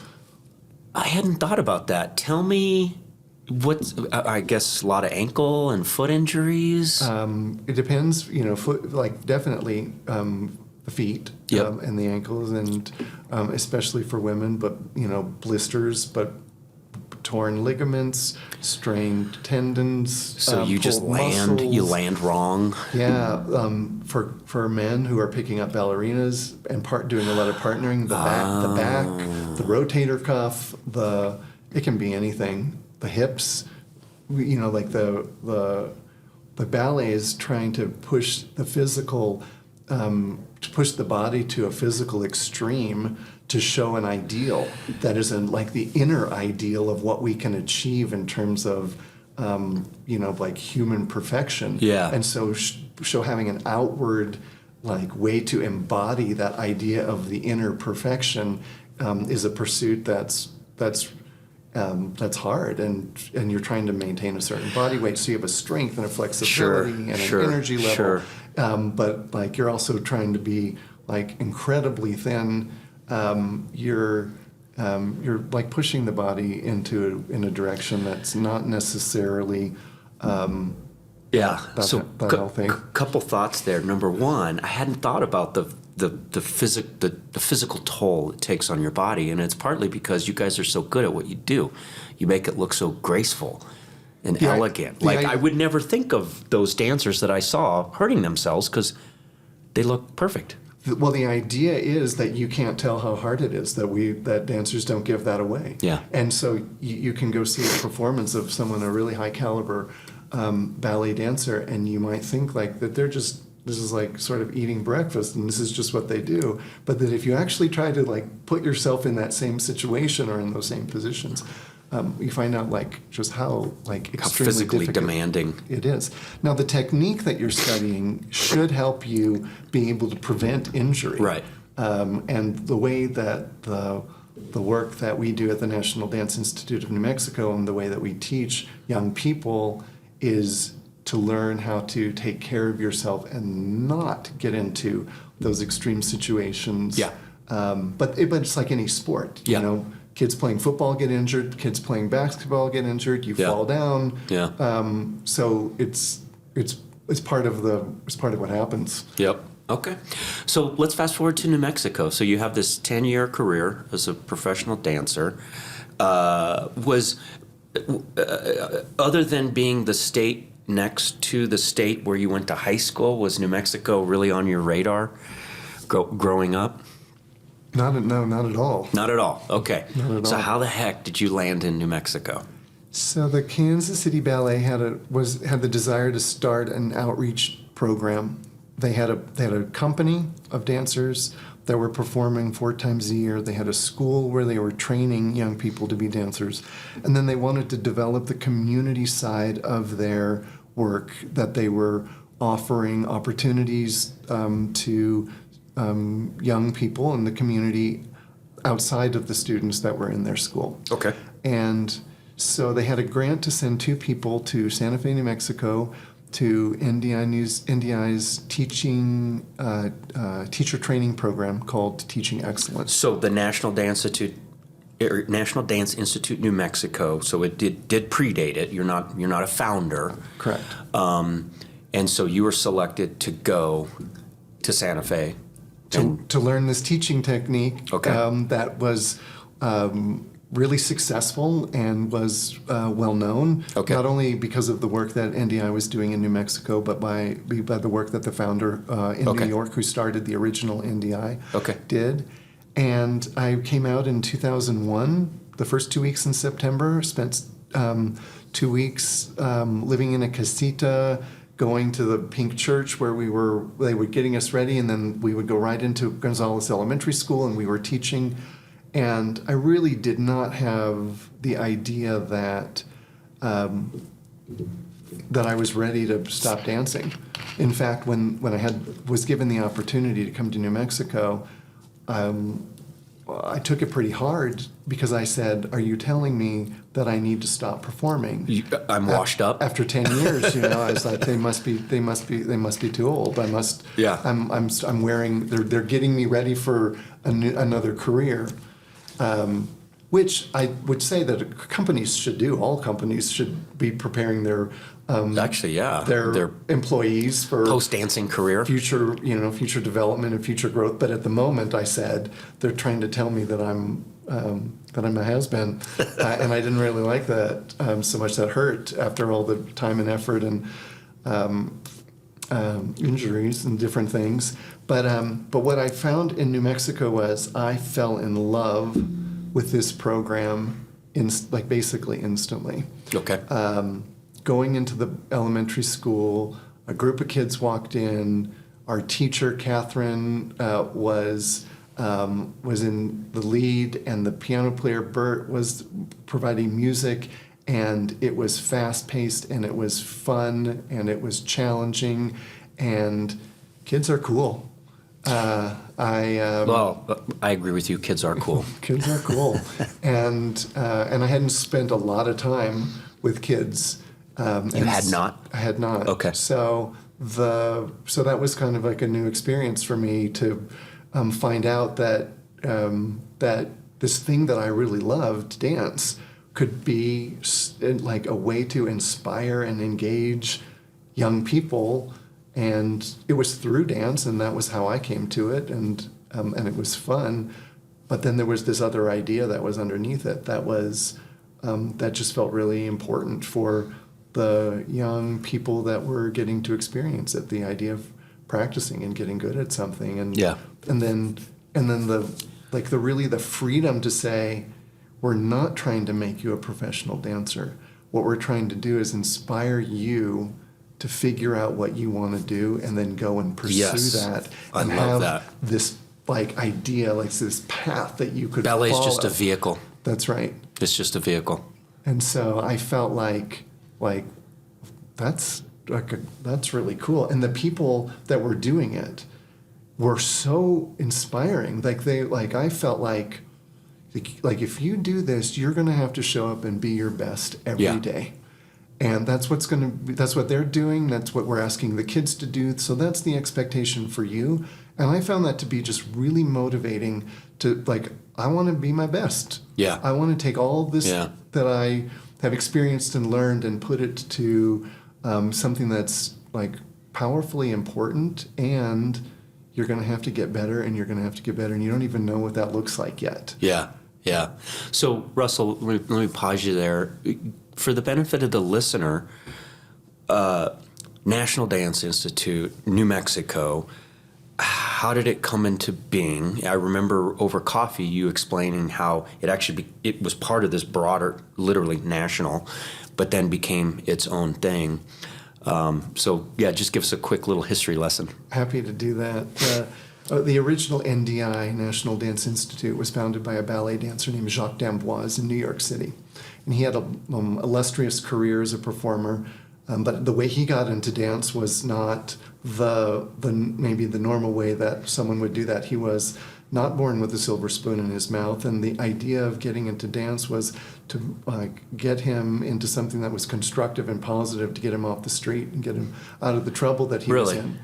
S1: I hadn't thought about that. Tell me what's, I guess, a lot of ankle and foot injuries.
S2: It depends, foot, definitely the feet
S1: Yep.
S2: and the ankles, and especially for women, but blisters, but torn ligaments, strained tendons.
S1: So you just
S2: pulled
S1: land, you
S2: muscles.
S1: land wrong.
S2: Yeah, for men who are picking up ballerinas and doing a lot of partnering, the back, the rotator cuff, it can be anything. The hips, the ballet is trying to push the physical, to push the body to a physical extreme to show an ideal that is the inner ideal of what we can achieve in terms of human perfection.
S1: Yeah.
S2: And so show having an outward way to embody that idea of the inner perfection is a pursuit that's hard, and you're trying to maintain a certain body weight, so you have a strength and a flexibility and an energy level.
S1: Sure.
S2: But you're also trying to be incredibly thin. You're pushing the body in a direction that's not necessarily that healthy.
S1: Couple thoughts there. Number one, I hadn't thought about the physical toll it takes on your body, and it's partly because you guys are so good at what you do. You make it look so graceful and elegant. I would never think of those dancers that I saw hurting themselves because they look perfect.
S2: Well, the idea is that you can't tell how hard it is, that dancers don't give that away.
S1: Yeah.
S2: And so you can go see a performance of someone, a really high caliber ballet dancer, and you might think that they're just, this is sort of eating breakfast and this is just what they do. But that if you actually try to put yourself in that same situation or in those same positions, you find out just how extremely
S1: How physically
S2: difficult
S1: demanding
S2: it is. Now, the technique that you're studying should help you be able to prevent injury.
S1: Right.
S2: And the way that the work that we do at the National Dance Institute of New Mexico and the way that we teach young people is to learn how to take care of yourself and not get into those extreme situations.
S1: Yeah.
S2: But it's like any sport.
S1: Yeah.
S2: Kids playing football get injured. Kids playing basketball get injured. You fall down.
S1: Yeah.
S2: So it's part of what happens.
S1: Yep. Okay. So let's fast forward to New Mexico. So you have this 10-year career as a professional dancer. Other than being the state next to the state where you went to high school, was New Mexico really on your radar growing up?
S2: Not at all.
S1: Not at all. Okay.
S2: Not at
S1: So
S2: all.
S1: how the heck did you land in New Mexico?
S2: So the Kansas City Ballet had the desire to start an outreach program. They had a company of dancers that were performing 4 times a year. They had a school where they were training young people to be dancers. And then they wanted to develop the community side of their work, that they were offering opportunities to young people in the community outside of the students that were in their school.
S1: Okay.
S2: And so they had a grant to send 2 people to Santa Fe, New Mexico, to NDI's teacher training program called Teaching Excellence.
S1: So the National Dance Institute New Mexico. So it did predate it. You're not a founder.
S2: Correct.
S1: And so you were selected to go to Santa Fe
S2: to learn this teaching technique that was really successful and was well known, not only because of the work that NDI was doing in New Mexico, but by the work that the founder in New York, who started the original NDI, did. And I came out in 2001, the first 2 weeks in September, spent 2 weeks living in a casita, going to the Pink Church where they were getting us ready, and then we would go right into Gonzales Elementary School, and we were teaching. And I really did not have the idea that I was ready to stop dancing. In fact, when I was given the opportunity to come to New Mexico, I took it pretty hard because I said, "Are you telling me that I need to stop performing?
S1: I'm washed up
S2: after 10 years." I was like, "They must be too old. I must.
S1: Yeah.
S2: I'm wearing. They're getting me ready for another career." Which I would say that companies should do. All companies should be preparing their their employees for
S1: post-dancing career,
S2: future development and future growth. But at the moment, I said they're trying to tell me that I'm a has-been, and I didn't really like that so much. That hurt after all the time and effort and injuries and different things. But what I found in New Mexico was I fell in love with this program basically instantly. Going into the elementary school, a group of kids walked in. Our teacher, Catherine, was in the lead, and the piano player, Bert, was providing music. And it was fast-paced, and it was fun, and it was challenging, and kids are cool.
S1: I agree with you. Kids are cool.
S2: Kids are cool, and I hadn't spent a lot of time with kids.
S1: You had not?
S2: I had not.
S1: Okay.
S2: So that was kind of like a new experience for me to find out that that this thing that I really loved, dance, could be like a way to inspire and engage young people. And it was through dance, and that was how I came to it, and it was fun. But then there was this other idea that was underneath it that just felt really important for the young people that were getting to experience it. The idea of practicing and getting good at something, and then the freedom to say, we're not trying to make you a professional dancer. What we're trying to do is inspire you to figure out what you want to do and then go and pursue that. And have this idea, this path that you could follow.
S1: Ballet's just a vehicle.
S2: That's right.
S1: It's just a vehicle.
S2: And so I felt like that's really cool. And the people that were doing it were so inspiring. I felt like if you do this, you're going to have to show up and be your best every day. And that's what they're doing. That's what we're asking the kids to do. So that's the expectation for you. And I found that to be just really motivating to I want to be my best.
S1: Yeah.
S2: I want to take all this that I have experienced and learned and put it to something that's powerfully important, and you're going to have to get better, and you're going to have to get better, and you don't even know what that looks like yet.
S1: Yeah. Yeah. So Russell, let me pause you there. For the benefit of the listener, National Dance Institute, New Mexico, how did it come into being? I remember over coffee you explaining how it was part of this broader, literally national, but then became its own thing. Just give us a quick little history lesson.
S2: Happy to do that. The original NDI, National Dance Institute, was founded by a ballet dancer named Jacques D'Amboise in New York City. And he had an illustrious career as a performer, but the way he got into dance was not maybe the normal way that someone would do that. He was not born with a silver spoon in his mouth, and the idea of getting into dance was to get him into something that was constructive and positive, to get him off the street and get him out of the trouble that he was in.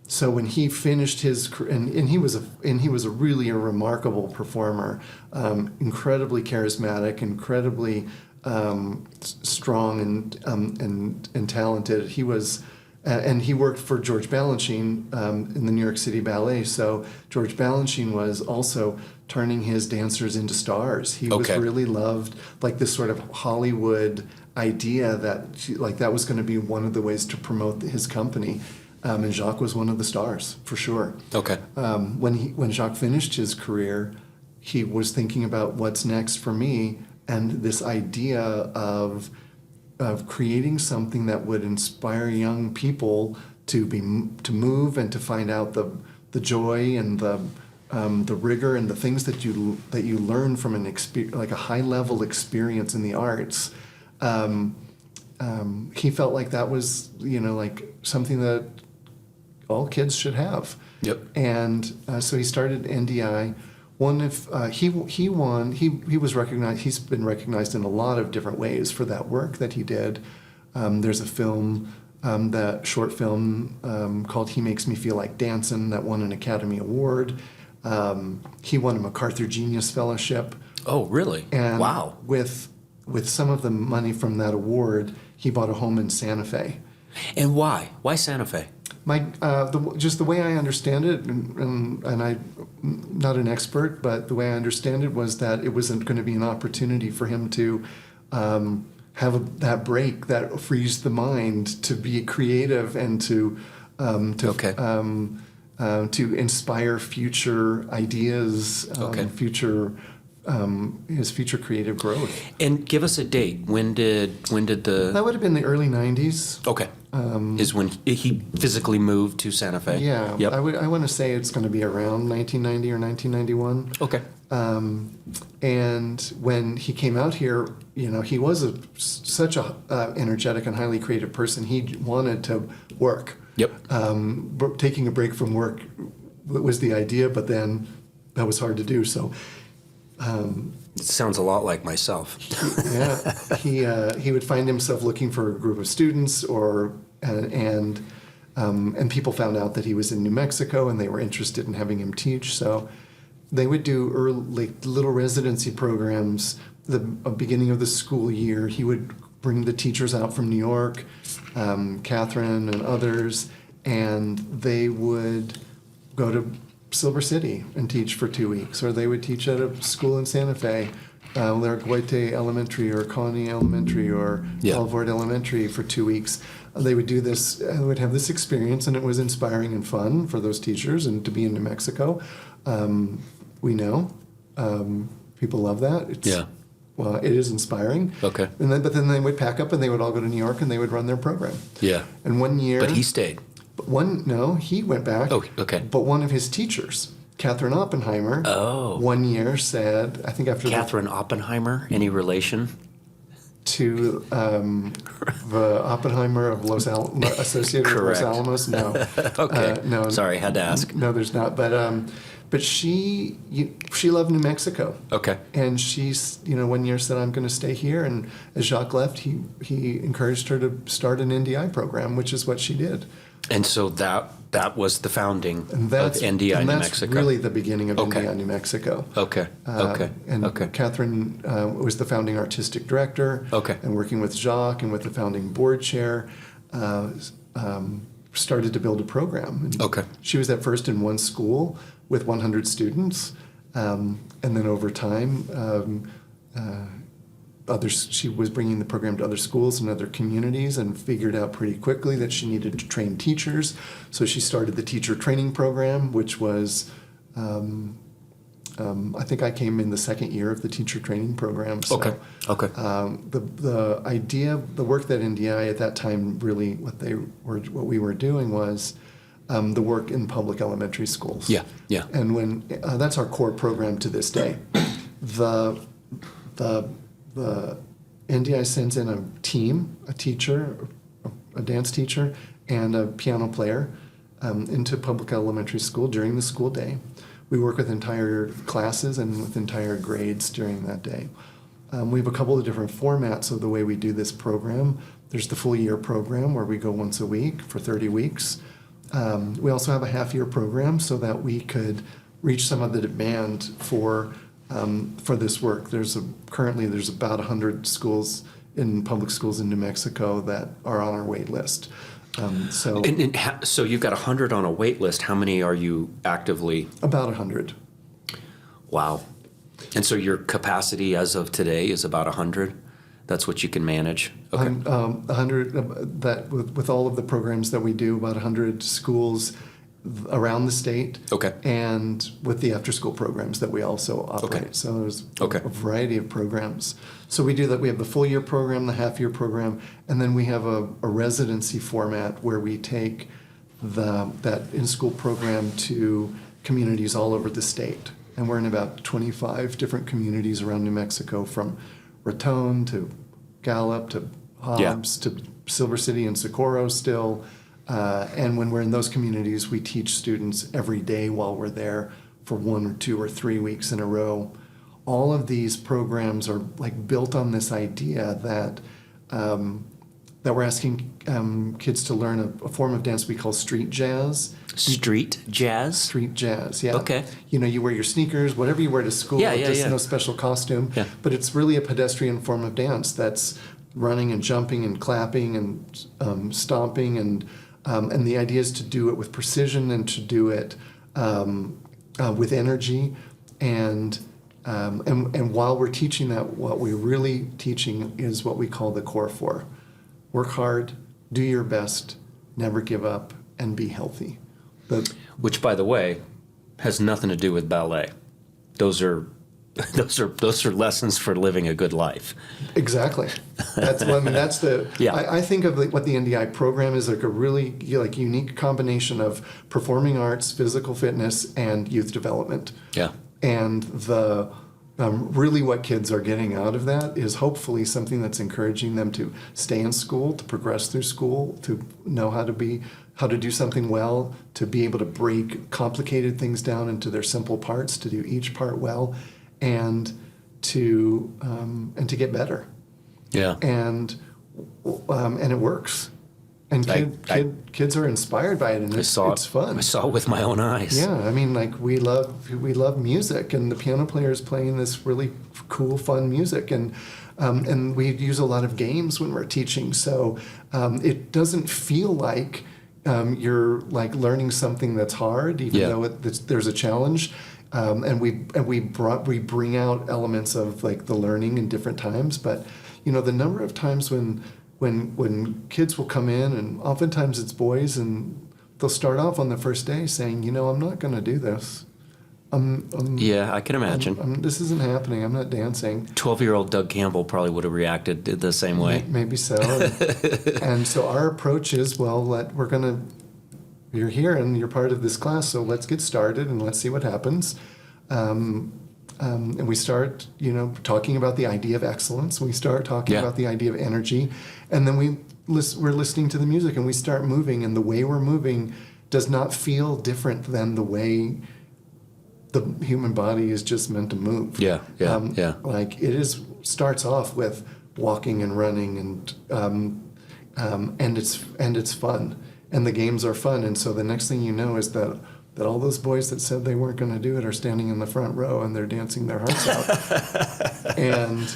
S2: So when he finished his, and he was a really remarkable performer, incredibly charismatic, incredibly strong and talented. He was And he worked for George Balanchine in the New York City Ballet. So George Balanchine was also turning his dancers into stars. He was really loved, like this sort of Hollywood idea that was going to be one of the ways to promote his company. And Jacques was one of the stars, for sure.
S1: Okay.
S2: When Jacques finished his career, he was thinking about what's next for me, and this idea of creating something that would inspire young people to move and to find out the joy and the rigor and the things that you learn from like a high level experience in the arts. He felt like that was like something that all kids should have.
S1: Yep.
S2: And so he started NDI. He was recognized. He's been recognized in a lot of different ways for that work that he did. There's a film, that short film called "He Makes Me Feel Like Dancin'" that won an Academy Award. He won a MacArthur Genius Fellowship.
S1: Oh, really?
S2: And
S1: wow.
S2: With some of the money from that award, he bought a home in Santa Fe.
S1: And why? Why Santa Fe?
S2: Just the way I understand it, and I'm not an expert, but the way I understand it was that it wasn't going to be an opportunity for him to have that break that frees the mind to be creative and to inspire future ideas, his future creative growth.
S1: And give us a date. When did the...
S2: That would have been the early 90s.
S1: Okay. Is when he physically moved to Santa Fe.
S2: Yeah.
S1: Yep.
S2: I want to say it's going to be around 1990 or 1991.
S1: Okay.
S2: And when he came out here, he was such a energetic and highly creative person. He wanted to work.
S1: Yep.
S2: Taking a break from work was the idea, but then that was hard to do. So.
S1: It sounds a lot like myself.
S2: Yeah, he would find himself looking for a group of students, and people found out that he was in New Mexico, and they were interested in having him teach. So they would do little residency programs. The beginning of the school year, he would bring the teachers out from New York, Catherine and others, and they would go to Silver City and teach for 2 weeks, or they would teach at a school in Santa Fe, Larguete Elementary or Connie Elementary or Alvord Elementary for 2 weeks. They would do this, they would have this experience, and it was inspiring and fun for those teachers, and to be in New Mexico. We know people love that. Well, it is inspiring.
S1: Okay.
S2: But then they would pack up and they would all go to New York and they would run their program.
S1: Yeah.
S2: And one year.
S1: But he stayed.
S2: He went back.
S1: Oh, okay.
S2: But one of his teachers, Catherine Oppenheimer, one year said, I think after
S1: Catherine Oppenheimer, any relation?
S2: To the Oppenheimer of associated with Los Alamos? No.
S1: Okay.
S2: No.
S1: Sorry, had to ask.
S2: No, there's not. But she loved New Mexico.
S1: Okay.
S2: And she's, one year said, I'm going to stay here. And as Jacques left, he encouraged her to start an NDI program, which is what she did.
S1: And so that was the founding of NDI New Mexico.
S2: That's really the beginning of NDI New Mexico.
S1: Okay.
S2: Catherine was the founding artistic director.
S1: Okay.
S2: And working with Jacques and with the founding board chair, started to build a program. And she was at first in one school with 100 students, and then over time, she was bringing the program to other schools and other communities, and figured out pretty quickly that she needed to train teachers. So she started the teacher training program, which was, I think I came in the second year of the teacher training program. So, the idea, the work that NDI at that time really, what we were doing was the work in public elementary schools.
S1: Yeah.
S2: And when that's our core program to this day. The NDI sends in a team, a teacher, a dance teacher, and a piano player into public elementary school during the school day. We work with entire classes and with entire grades during that day. We have a couple of different formats of the way we do this program. There's the full year program where we go once a week for 30 weeks. We also have a half-year program so that we could reach some of the demand for this work. Currently there's about 100 schools in public schools in New Mexico that are on our wait list. So
S1: So you've got 100 on a wait list. How many are you actively?
S2: about 100.
S1: Wow. And so your capacity as of today is about 100? That's what you can manage? Okay.
S2: 100 that with all of the programs that we do, about 100 schools around the state.
S1: Okay.
S2: And with the after-school programs that we also operate.
S1: Okay.
S2: So there's
S1: Okay.
S2: a variety of programs. So we do that. We have the full-year program, the half-year program, and then we have a residency format where we take that in-school program to communities all over the state. And we're in about 25 different communities around New Mexico, from Raton to Gallup to Hobbs to Silver City and Socorro still. And when we're in those communities, we teach students every day while we're there for 1 or 2 or 3 weeks in a row. All of these programs are like built on this idea that that we're asking kids to learn a form of dance we call street jazz.
S1: Street jazz?
S2: Street jazz, yeah.
S1: Okay.
S2: You know, you wear your sneakers, whatever you wear to school, just no special costume.
S1: Yeah.
S2: But it's really a pedestrian form of dance that's running and jumping and clapping and stomping, and the idea is to do it with precision and to do it with energy, and while we're teaching that, what we're really teaching is what we call the core four: work hard, do your best, never give up, and be healthy.
S1: Which, by the way, has nothing to do with ballet. Those are lessons for living a good life.
S2: Exactly. That's that's the.
S1: Yeah.
S2: I think of what the NDI program is, like a really unique combination of performing arts, physical fitness, and youth development.
S1: Yeah.
S2: And really what kids are getting out of that is hopefully something that's encouraging them to stay in school, to progress through school, to know how to do something well, to be able to break complicated things down into their simple parts, to do each part well, and to get better.
S1: Yeah.
S2: And it works. And kids are inspired by it, and it's fun.
S1: I saw it with my own eyes.
S2: Yeah, I mean, like we love music, and the piano player is playing this really cool, fun music, and we use a lot of games when we're teaching, so it doesn't feel like you're like learning something that's hard, even though there's a challenge. And we bring out elements of like the learning in different times, but the number of times when kids will come in, and oftentimes it's boys, and they'll start off on the first day saying, I'm not going to do this.
S1: Yeah, I can imagine.
S2: This isn't happening. I'm not dancing.
S1: 12-year-old Doug Campbell probably would have reacted the same way.
S2: Maybe so. And so our approach is, you're here and you're part of this class, so let's get started and let's see what happens. And we start, talking about the idea of excellence. We start talking about the idea of energy, and then we're listening to the music, and we start moving. And the way we're moving does not feel different than the way the human body is just meant to move.
S1: Yeah.
S2: Like starts off with walking and running, and it's fun, and the games are fun. And so the next thing you know is that all those boys that said they weren't going to do it are standing in the front row, and they're dancing their hearts out. And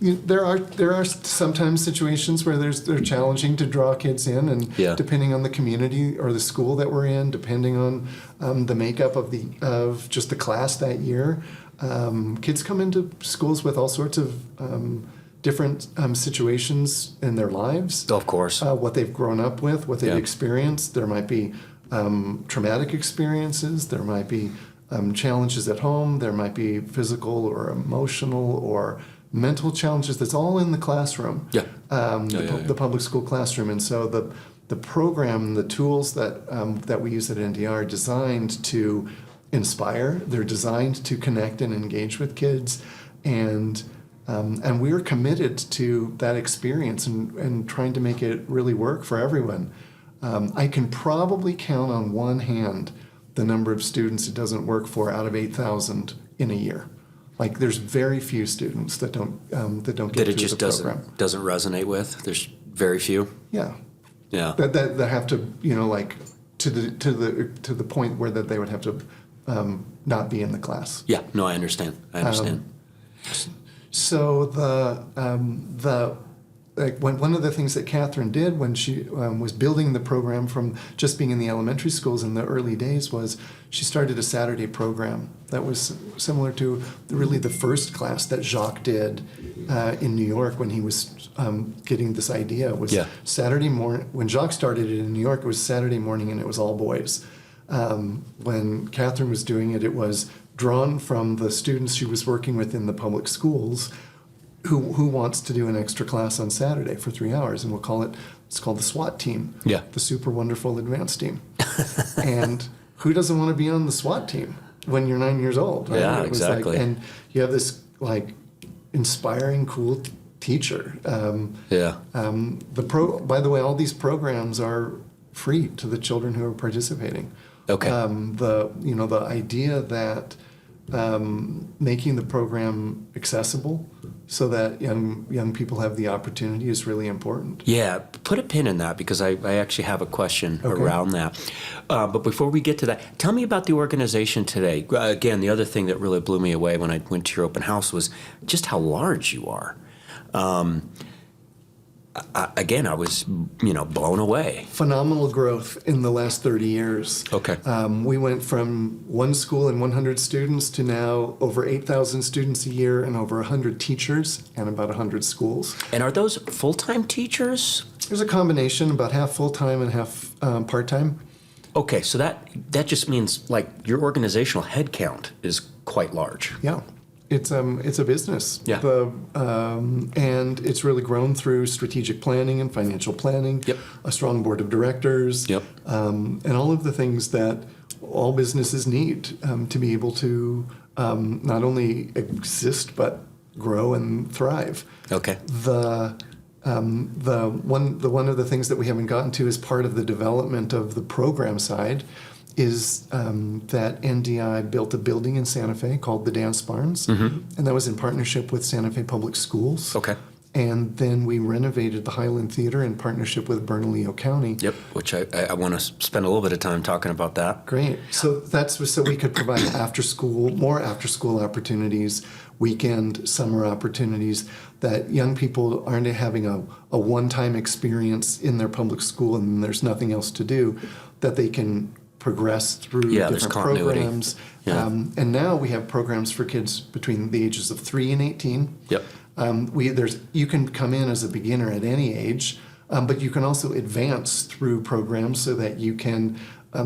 S2: there are sometimes situations where they're challenging to draw kids in, and depending on the community or the school that we're in, depending on the makeup of just the class that year, kids come into schools with all sorts of different situations in their lives.
S1: Of course.
S2: What they've grown up with, what they've experienced. There might be traumatic experiences. There might be challenges at home. There might be physical or emotional or mental challenges. That's all in the classroom. The public school classroom. And so the program, the tools that we use at NDI are designed to inspire. They're designed to connect and engage with kids, and we're committed to that experience and trying to make it really work for everyone. I can probably count on one hand the number of students it doesn't work for out of 8,000 in a year. Like there's very few students that don't get through the program.
S1: doesn't resonate with. There's very few.
S2: Yeah.
S1: Yeah.
S2: That have to like to the point where that they would have to not be in the class.
S1: Yeah. No, I understand.
S2: So like one of the things that Catherine did when she was building the program from just being in the elementary schools in the early days was she started a Saturday program that was similar to really the first class that Jacques did in New York when he was getting this idea. It was Saturday morning. When Jacques started it in New York, it was Saturday morning and it was all boys. When Catherine was doing it, it was drawn from the students she was working with in the public schools who wants to do an extra class on Saturday for 3 hours, and it's called the SWAT team, the Super Wonderful Advanced Team. And who doesn't want to be on the SWAT team when you're 9 years old? Right?
S1: Yeah, exactly.
S2: And you have this like inspiring, cool teacher. By the way, all these programs are free to the children who are participating.
S1: Okay.
S2: The idea that making the program accessible so that young people have the opportunity is really important.
S1: Yeah, put a pin in that because I actually have a question around that. But before we get to that, tell me about the organization today. Again, the other thing that really blew me away when I went to your open house was just how large you are. I was, blown away.
S2: Phenomenal growth in the last 30 years.
S1: Okay.
S2: We went from one school and 100 students to now over 8,000 students a year and over 100 teachers and about 100 schools.
S1: And are those full-time teachers?
S2: There's a combination, about half full-time and half part-time.
S1: Okay, so that just means like your organizational headcount is quite large.
S2: Yeah. It's a business.
S1: Yeah.
S2: And it's really grown through strategic planning and financial planning.
S1: Yep.
S2: A strong board of directors.
S1: Yep.
S2: And all of the things that all businesses need to be able to not only exist but grow and thrive.
S1: Okay.
S2: One of the things that we haven't gotten to as part of the development of the program side is that NDI built a building in Santa Fe called the Dance Barns, and that was in partnership with Santa Fe Public Schools.
S1: Okay.
S2: And then we renovated the Highland Theater in partnership with Bernalillo County.
S1: Yep, which I want to spend a little bit of time talking about that.
S2: Great. So that's so we could provide more after-school opportunities, weekend, summer opportunities, that young people aren't having a one-time experience in their public school and there's nothing else to do, that they can progress through different programs.
S1: Yeah.
S2: And now we have programs for kids between the ages of 3 and 18.
S1: Yep.
S2: You can come in as a beginner at any age, but you can also advance through programs so that you can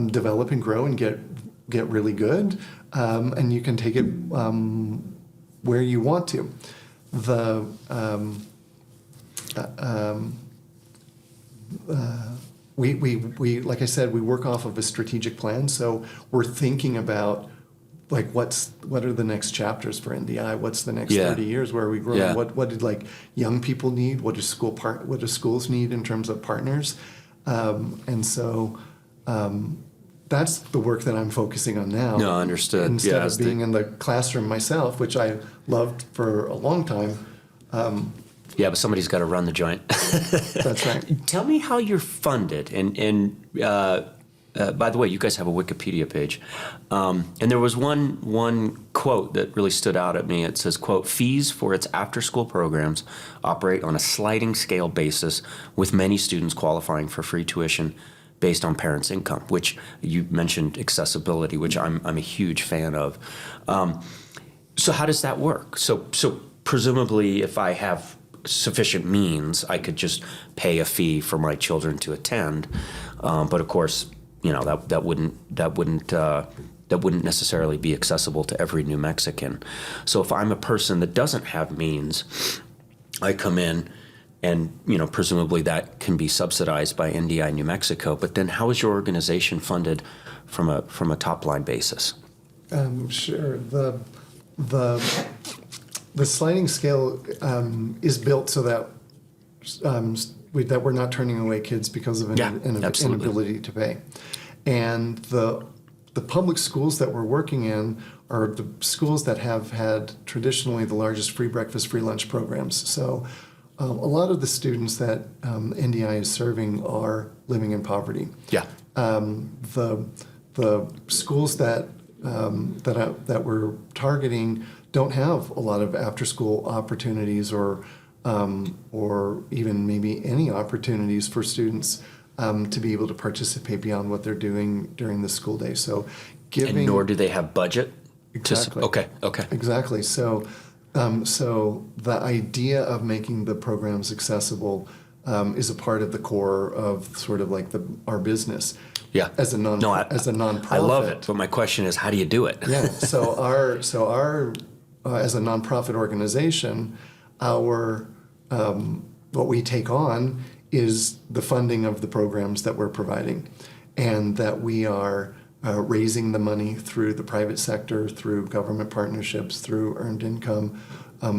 S2: develop and grow and get really good, and you can take it where you want to. We like I said, we work off of a strategic plan, so we're thinking about like what are the next chapters for NDI? What's the next 30 years? Where are we growing?
S1: Yeah.
S2: What did like young people need? What do schools need in terms of partners? That's the work that I'm focusing on now.
S1: No, understood.
S2: Instead of being in the classroom myself, which I loved for a long time.
S1: Yeah, but somebody's got to run the joint.
S2: That's right.
S1: Tell me how you're funded. And by the way, you guys have a Wikipedia page. And there was one quote that really stood out at me. It says, quote, "Fees for its after-school programs operate on a sliding scale basis, with many students qualifying for free tuition based on parents' income," which you mentioned accessibility, which I'm a huge fan of. So how does that work? So presumably if I have sufficient means, I could just pay a fee for my children to attend. But of course, that wouldn't necessarily be accessible to every New Mexican. So if I'm a person that doesn't have means, I come in and, presumably that can be subsidized by NDI New Mexico. But then how is your organization funded from a top line basis?
S2: Sure. The sliding scale is built so that that we're not turning away kids because of an inability to pay. And the public schools that we're working in are the schools that have had traditionally the largest free breakfast, free lunch programs. So a lot of the students that NDI is serving are living in poverty.
S1: Yeah.
S2: The schools that we're targeting don't have a lot of after-school opportunities or or even maybe any opportunities for students to be able to participate beyond what they're doing during the school day. So giving...
S1: And nor do they have budget?
S2: Exactly.
S1: Okay.
S2: Exactly. So the idea of making the programs accessible is a part of the core of sort of like our business.
S1: Yeah.
S2: As a nonprofit.
S1: I love it. But my question is, how do you do it?
S2: Yeah. So our as a nonprofit organization, our what we take on is the funding of the programs that we're providing, and that we are raising the money through the private sector, through government partnerships, through earned income,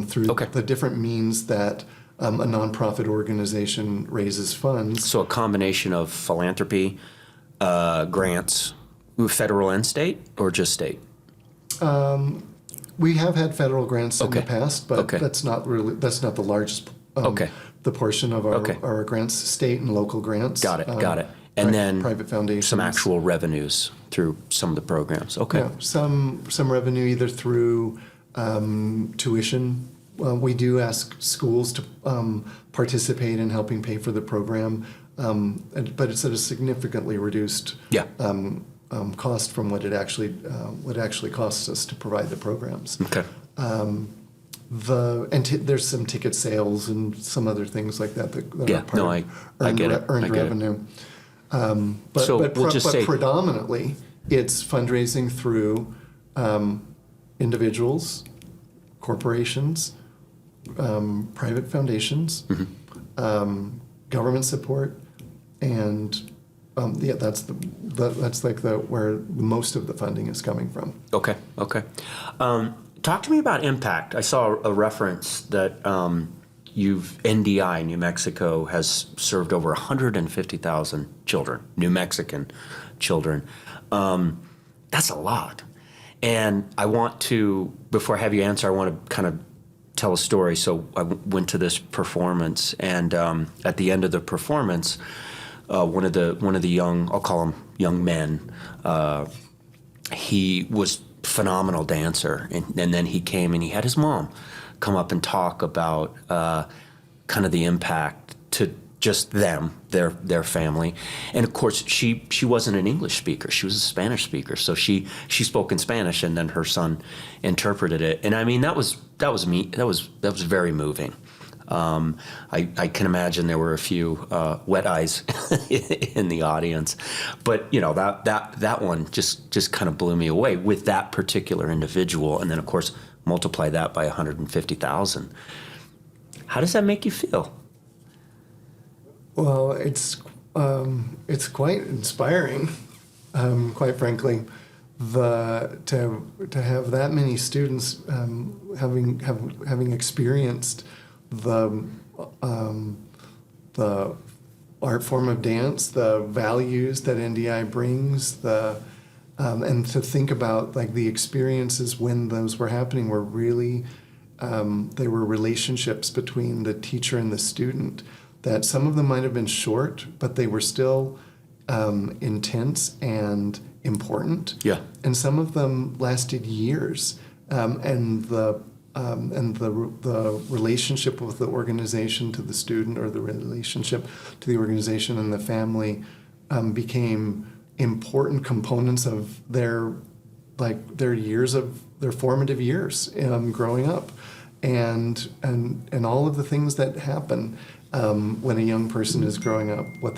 S2: through the different means that a nonprofit organization raises funds.
S1: So a combination of philanthropy, grants, federal and state, or just state?
S2: We have had federal grants in the past, but that's not the largest the portion of our grants, state and local grants.
S1: Got it. And then
S2: private foundations.
S1: Some actual revenues through some of the programs. Okay.
S2: Yeah, some revenue either through tuition. We do ask schools to participate in helping pay for the program, but it's at a significantly reduced cost from what it actually costs us to provide the programs.
S1: Okay.
S2: There's some ticket sales and some other things like that that are part of earned revenue. But predominantly, it's fundraising through individuals, corporations, private foundations, government support, and that's where most of the funding is coming from.
S1: Okay. Talk to me about impact. I saw a reference that NDI New Mexico has served over 150,000 children, New Mexican children. That's a lot. And I want to, before I have you answer, I want to kind of tell a story. So I went to this performance, and at the end of the performance, one of the young, I'll call him young men, he was a phenomenal dancer, and then he came and he had his mom come up and talk about kind of the impact to just them, their family. And of course, she wasn't an English speaker. She was a Spanish speaker. So she spoke in Spanish, and then her son interpreted it. And I mean, that was very moving. I can imagine there were a few wet eyes in the audience, but that one just kind of blew me away with that particular individual. And then of course, multiply that by 150,000. How does that make you feel?
S2: Well, it's quite inspiring, quite frankly. To have that many students having experienced the art form of dance, the values that NDI brings, and to think about like the experiences when those were happening were really they were relationships between the teacher and the student. That some of them might have been short, but they were still intense and important. Yeah. And some of them lasted years, and the relationship with the organization to the student, or the relationship to the organization and the family, became important components of their formative years growing up, and all of the things that happen when a young person is growing up, what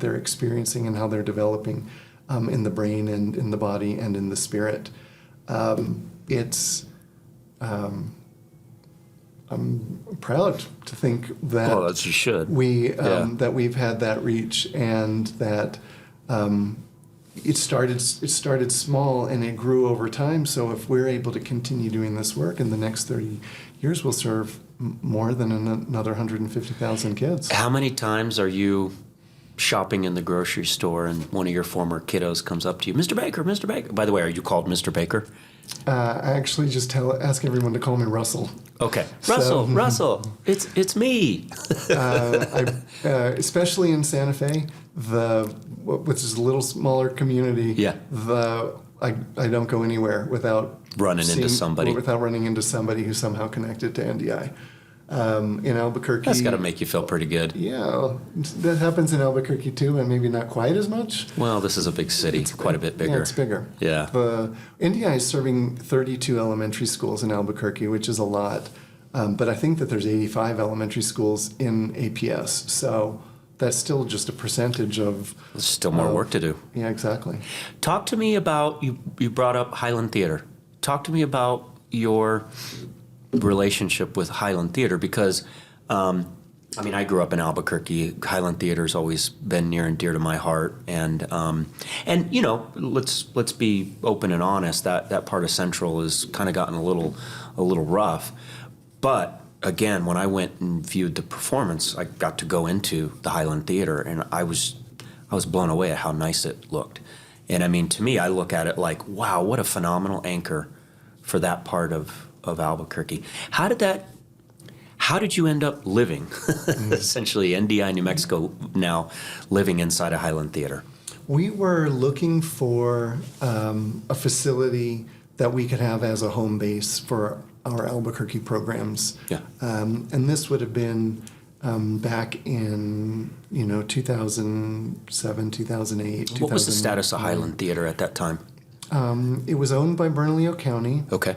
S2: they're experiencing and how they're developing in the brain and in the body and in the spirit. I'm proud to think that
S1: as you should.
S2: That we've had that reach, and that it started small and it grew over time. So if we're able to continue doing this work in the next 30 years, we'll serve more than another 150,000 kids.
S1: How many times are you shopping in the grocery store and one of your former kiddos comes up to you, Mr. Baker, Mr. Baker? By the way, are you called Mr. Baker?
S2: I actually just ask everyone to call me Russell.
S1: Okay, Russell, it's me.
S2: Especially in Santa Fe, which is a little smaller community. Yeah. I don't go anywhere without
S1: running into somebody
S2: who's somehow connected to NDI. In Albuquerque.
S1: That's got to make you feel pretty good.
S2: Yeah, that happens in Albuquerque too, and maybe not quite as much.
S1: Well, this is a big city. It's quite a bit bigger.
S2: Yeah, it's bigger.
S1: Yeah.
S2: The NDI is serving 32 elementary schools in Albuquerque, which is a lot. But I think that there's 85 elementary schools in APS. So that's still just a percentage of...
S1: There's still more work to do.
S2: Yeah, exactly.
S1: Talk to me about, you brought up Highland Theater. Talk to me about your relationship with Highland Theater, because I grew up in Albuquerque. Highland Theater's always been near and dear to my heart, and let's be open and honest. That part of Central has kind of gotten a little rough. But again, when I went and viewed the performance, I got to go into the Highland Theater, and I was blown away at how nice it looked. And to me, I look at it like, wow, what a phenomenal anchor for that part of Albuquerque. How did you end up living, essentially NDI New Mexico, now living inside a Highland Theater?
S2: We were looking for a facility that we could have as a home base for our Albuquerque programs.
S1: Yeah.
S2: And this would have been back in 2007, 2008.
S1: What was the status of Highland Theater at that time?
S2: It was owned by Bernalillo County.
S1: Okay.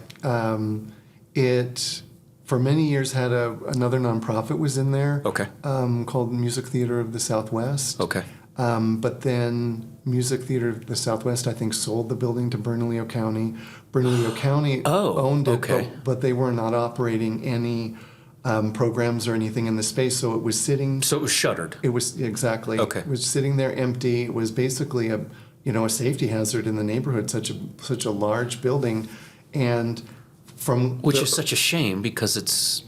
S2: It, for many years, had another nonprofit was in there.
S1: Okay.
S2: Called Music Theater of the Southwest.
S1: Okay.
S2: But then Music Theater of the Southwest, I think, sold the building to Bernalillo County. Bernalillo County owned it,
S1: okay.
S2: but they were not operating any programs or anything in the space, so it was sitting...
S1: So it was shuttered.
S2: It was, exactly.
S1: Okay.
S2: It was sitting there empty. It was basically a safety hazard in the neighborhood, such a large building, and
S1: which is such a shame, because it's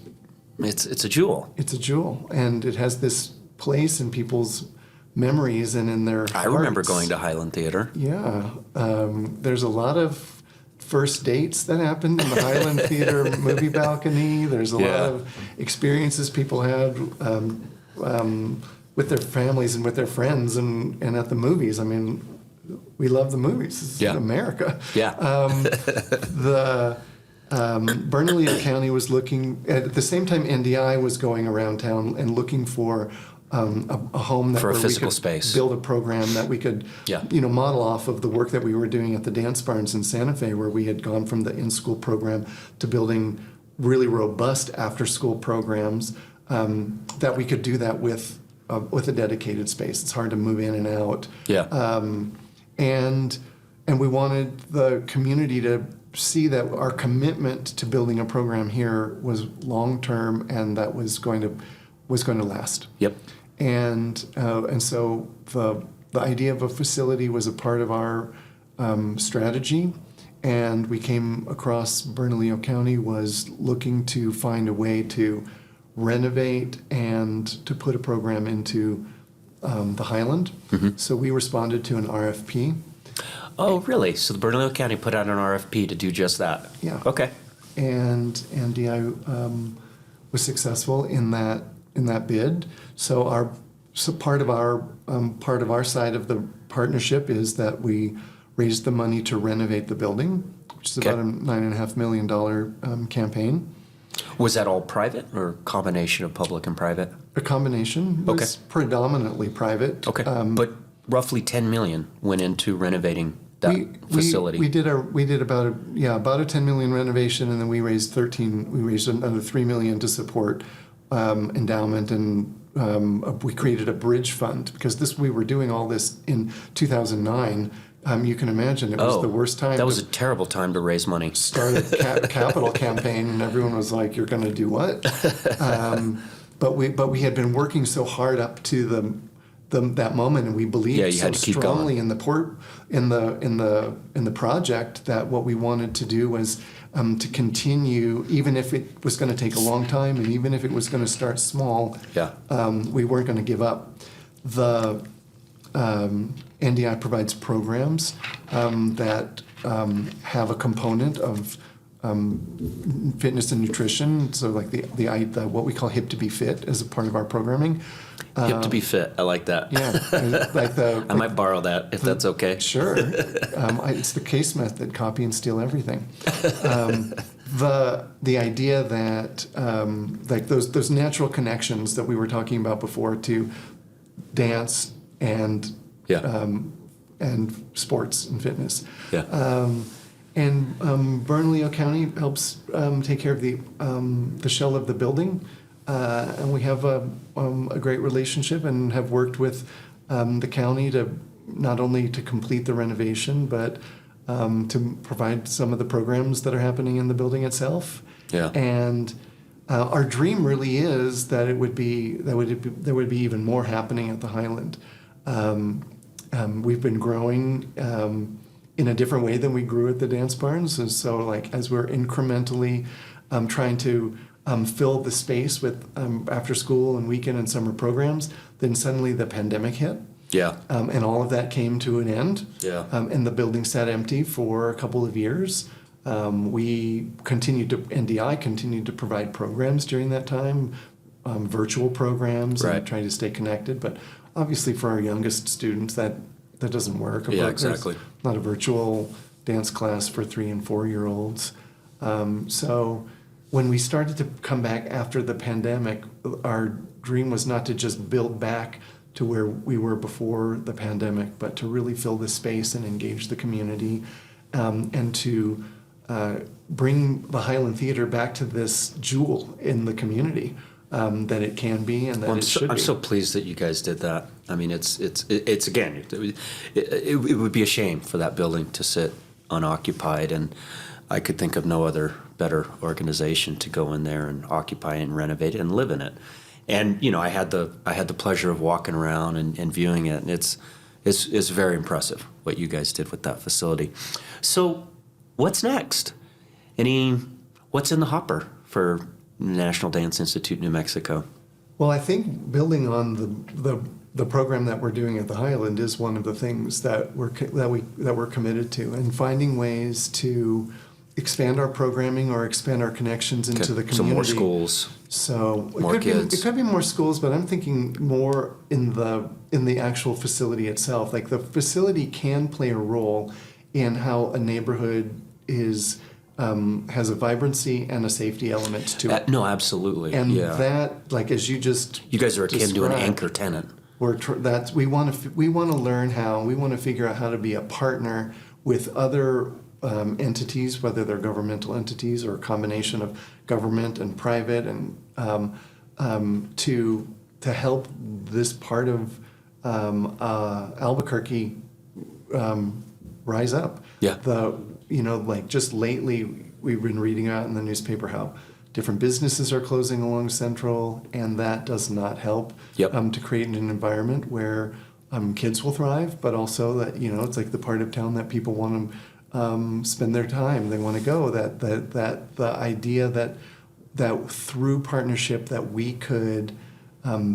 S1: a jewel.
S2: It's a jewel, and it has this place in people's memories and in their hearts.
S1: I remember going to Highland Theater.
S2: Yeah. There's a lot of first dates that happened in the Highland Theater movie balcony. There's a lot of experiences people had with their families and with their friends and at the movies. We love the movies. It's America.
S1: Yeah.
S2: Bernalillo County was looking, at the same time NDI was going around town and looking for a home that
S1: for a
S2: where
S1: physical
S2: we could
S1: space,
S2: build a program that we could model off of the work that we were doing at the dance barns in Santa Fe, where we had gone from the in-school program to building really robust after-school programs, that we could do that with a dedicated space. It's hard to move in and out. And we wanted the community to see that our commitment to building a program here was long-term, and that was going to last.
S1: Yep.
S2: And so the idea of a facility was a part of our strategy, and we came across Bernalillo County was looking to find a way to renovate and to put a program into the Highland. Mm-hmm. So we responded to an RFP.
S1: Oh, really? So the Bernalillo County put out an RFP to do just that?
S2: Yeah.
S1: Okay.
S2: And NDI was successful in that bid. So part of our side of the partnership is that we raised the money to renovate the building, which is about a $9.5 million campaign.
S1: Was that all private, or a combination of public and private?
S2: A combination. It was predominantly private.
S1: Okay. But roughly $10 million went into renovating that facility.
S2: We did about a $10 million renovation, and then we raised another $3 million to support endowment, and we created a bridge fund, because we were doing all this in 2009. You can imagine it was the worst time.
S1: That was a terrible time to raise money.
S2: Start a capital campaign, and everyone was like, "You're going to do what?" But we had been working so hard up to that moment, and we believed so strongly in the project that what we wanted to do was to continue, even if it was going to take a long time, and even if it was going to start small. We weren't going to give up. The NDI provides programs that have a component of fitness and nutrition. So like the what we call Hip to Be Fit as a part of our programming.
S1: Hip to Be Fit, I like that.
S2: Yeah,
S1: I might borrow that if that's okay.
S2: Sure. It's the case method: copy and steal everything. the idea that like those natural connections that we were talking about before to dance and
S1: Yeah.
S2: and sports and fitness.
S1: Yeah.
S2: Bernalillo County helps take care of the shell of the building, and we have a great relationship and have worked with the county to not only to complete the renovation, but to provide some of the programs that are happening in the building itself.
S1: Yeah.
S2: And our dream really is that there would be even more happening at the Highland. We've been growing in a different way than we grew at the dance barns, and so like as we're incrementally trying to fill the space with after school and weekend and summer programs, then suddenly the pandemic hit.
S1: Yeah.
S2: And all of that came to an end.
S1: Yeah.
S2: And the building sat empty for a couple of years. NDI continued to provide programs during that time, virtual programs,
S1: Right.
S2: and trying to stay connected. But obviously for our youngest students, that doesn't work.
S1: Yeah,
S2: There's
S1: exactly.
S2: not a virtual dance class for 3 and 4 year olds. So when we started to come back after the pandemic, our dream was not to just build back to where we were before the pandemic, but to really fill the space and engage the community, and to bring the Highland Theater back to this jewel in the community that it can be and that
S1: Well,
S2: it should be.
S1: I'm so pleased that you guys did that. I mean, it's again, it would be a shame for that building to sit unoccupied, and I could think of no other better organization to go in there and occupy and renovate it and live in it. And I had the pleasure of walking around and viewing it, and it's very impressive what you guys did with that facility. So, what's next? What's in the hopper for National Dance Institute New Mexico?
S2: Well, I think building on the program that we're doing at the Highland is one of the things that we're committed to, and finding ways to expand our programming or expand our connections into the community.
S1: So more schools.
S2: So
S1: More kids.
S2: It could be more schools, but I'm thinking more in the actual facility itself. Like the facility can play a role in how a neighborhood is has a vibrancy and a safety element to it.
S1: No, absolutely.
S2: And
S1: yeah.
S2: that, like as you just
S1: You guys are akin to an
S2: described,
S1: anchor tenant.
S2: we want to learn how, we want to figure out how to be a partner with other entities, whether they're governmental entities or a combination of government and private, and to help this part of Albuquerque rise up.
S1: Yeah.
S2: Like just lately we've been reading out in the newspaper how different businesses are closing along Central, and that does not help.
S1: Yep.
S2: To create an environment where kids will thrive, but also that it's like the part of town that people want to spend their time. They want to go. That the idea that through partnership that we could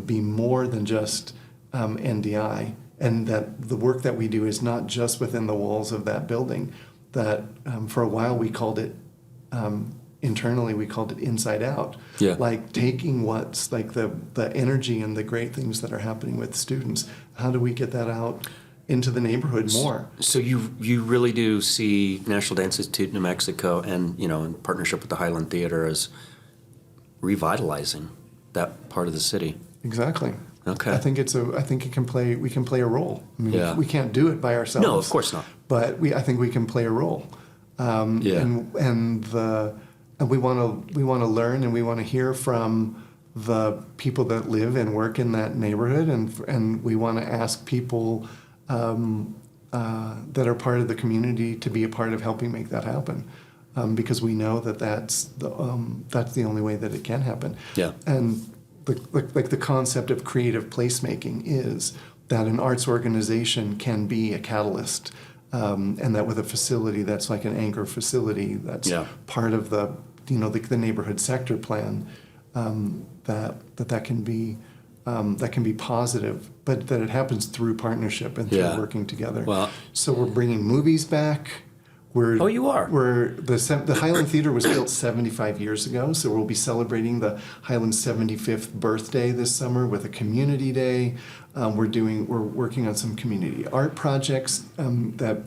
S2: be more than just NDI, and that the work that we do is not just within the walls of that building. That for a while we called it internally we called it inside out.
S1: Yeah.
S2: Like taking what's like the energy and the great things that are happening with students. How do we get that out into the neighborhood more?
S1: So you really do see National Dance Institute New Mexico and in partnership with the Highland Theater as revitalizing that part of the city.
S2: Exactly.
S1: Okay.
S2: I think we can play a role. I mean,
S1: Yeah.
S2: we can't do it by ourselves.
S1: No, of course not.
S2: But I think we can play a role.
S1: Yeah.
S2: And we want to learn, and we want to hear from the people that live and work in that neighborhood, and we want to ask people that are part of the community to be a part of helping make that happen, because we know that's the only way that it can happen.
S1: Yeah.
S2: And the concept of creative placemaking is that an arts organization can be a catalyst, and that with a facility that's like an anchor facility that's part of the neighborhood sector plan, that can be positive, but that it happens through partnership and through working together.
S1: Well,
S2: so we're bringing movies back.
S1: You are.
S2: The Highland Theater was built 75 years ago, so we'll be celebrating the Highland 75th birthday this summer with a community day. We're working on some community art projects that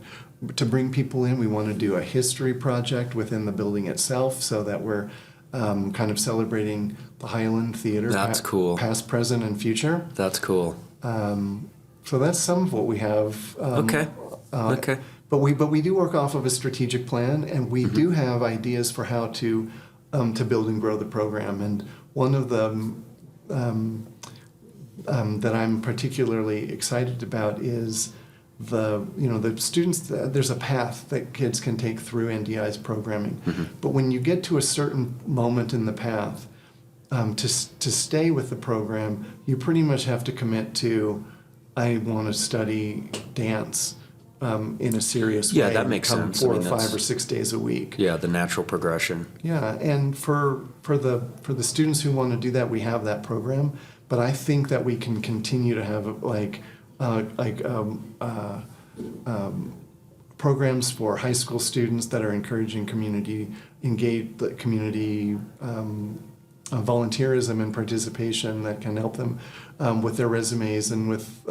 S2: to bring people in. We want to do a history project within the building itself, so that we're kind of celebrating the Highland Theater.
S1: That's cool.
S2: Past, present, and future.
S1: That's cool.
S2: So that's some of what we have.
S1: Okay. Okay.
S2: But we do work off of a strategic plan, and we do have ideas for how to build and grow the program. And one of them that I'm particularly excited about is the students. There's a path that kids can take through NDI's programming, but when you get to a certain moment in the path, to stay with the program, you pretty much have to commit to, I want to study dance in a serious way.
S1: Yeah, that makes sense.
S2: 4 or 5 or 6 days a week.
S1: Yeah, the natural progression.
S2: Yeah, and for the students who want to do that, we have that program. But I think that we can continue to have programs for high school students that are encouraging community volunteerism and participation that can help them with their resumes and with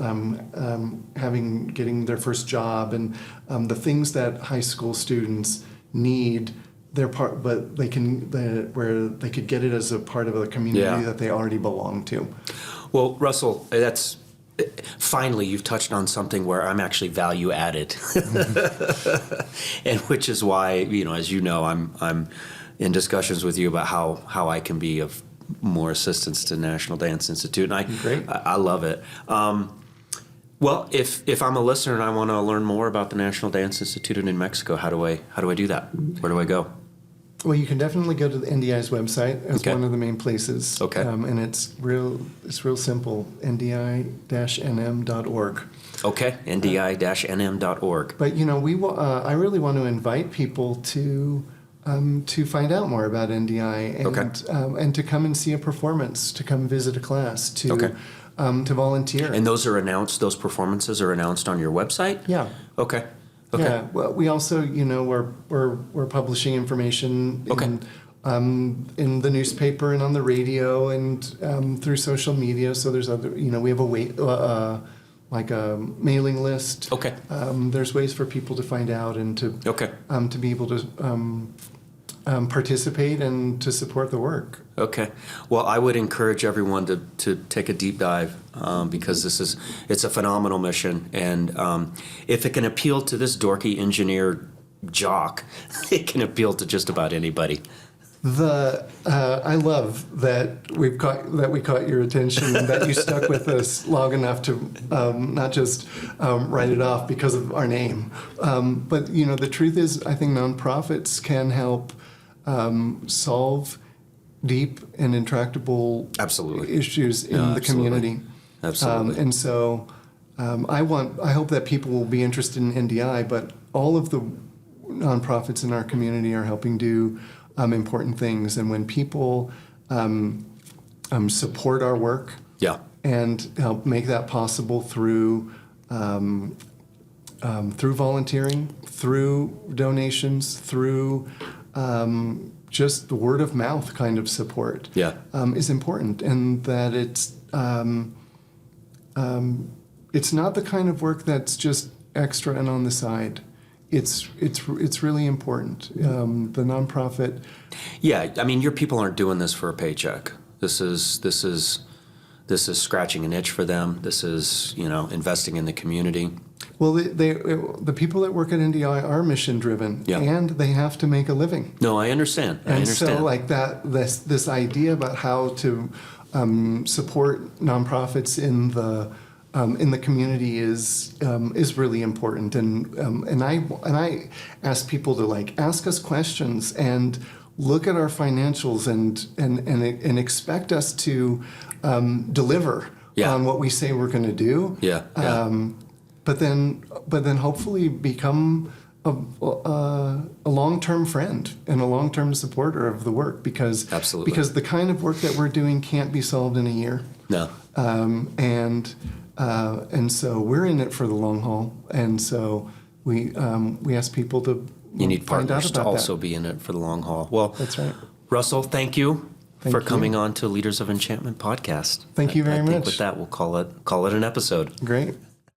S2: getting their first job and the things that high school students need. But where they could get it as a part of a community that they already belong to.
S1: Well, Russell, that's finally you've touched on something where I'm actually value added, and which is why as you know, I'm in discussions with you about how I can be of more assistance to National Dance Institute, and I love it. Well, if I'm a listener and I want to learn more about the National Dance Institute in New Mexico, how do I do that? Where do I go?
S2: Well, you can definitely go to the NDI's website as
S1: Okay.
S2: one of the main places.
S1: Okay.
S2: And it's real simple, ndi-nm.org.
S1: Okay, ndi-nm.org.
S2: But I really want to invite people to find out more about NDI and to come and see a performance, to come visit a class, to volunteer.
S1: And those performances are announced on your website?
S2: Yeah.
S1: Okay. Okay.
S2: Yeah. Well, we also, we're publishing information in the newspaper and on the radio and through social media. So there's other, we have a mailing list.
S1: Okay.
S2: There's ways for people to find out and to be able to participate and to support the work.
S1: Okay. Well, I would encourage everyone to take a deep dive because it's a phenomenal mission, and if it can appeal to this dorky engineer jock, it can appeal to just about anybody.
S2: I love that we caught your attention and that you stuck with us long enough to not just write it off because of our name, but the truth is, I think nonprofits can help solve deep and intractable issues in the community.
S1: Absolutely.
S2: And so I hope that people will be interested in NDI, but all of the nonprofits in our community are helping do important things. And when people support our work and help make that possible through volunteering, through donations, through just the word of mouth kind of support is important, and that it's not the kind of work that's just extra and on the side. It's really important. The nonprofit.
S1: Yeah, I mean, your people aren't doing this for a paycheck. This is scratching an itch for them. This is investing in the community.
S2: Well, the people that work at NDI are mission driven, and they have to make a living.
S1: No, I understand.
S2: So like this idea about how to support nonprofits in the community is really important, and I ask people to ask us questions and look at our financials and expect us to deliver on what we say we're going to do. But then hopefully become a long-term friend and a long-term supporter of the work, because the kind of work that we're doing can't be solved in a year.
S1: No.
S2: And so we're in it for the long haul, and so we ask people to
S1: you need
S2: find
S1: partners
S2: out about
S1: to also
S2: that.
S1: be in it for the long haul. Well,
S2: That's right.
S1: Russell, thank you for
S2: you.
S1: coming on to Leaders of Enchantment podcast.
S2: Thank you very
S1: I think
S2: much.
S1: with that, we'll call it an episode.
S2: Great.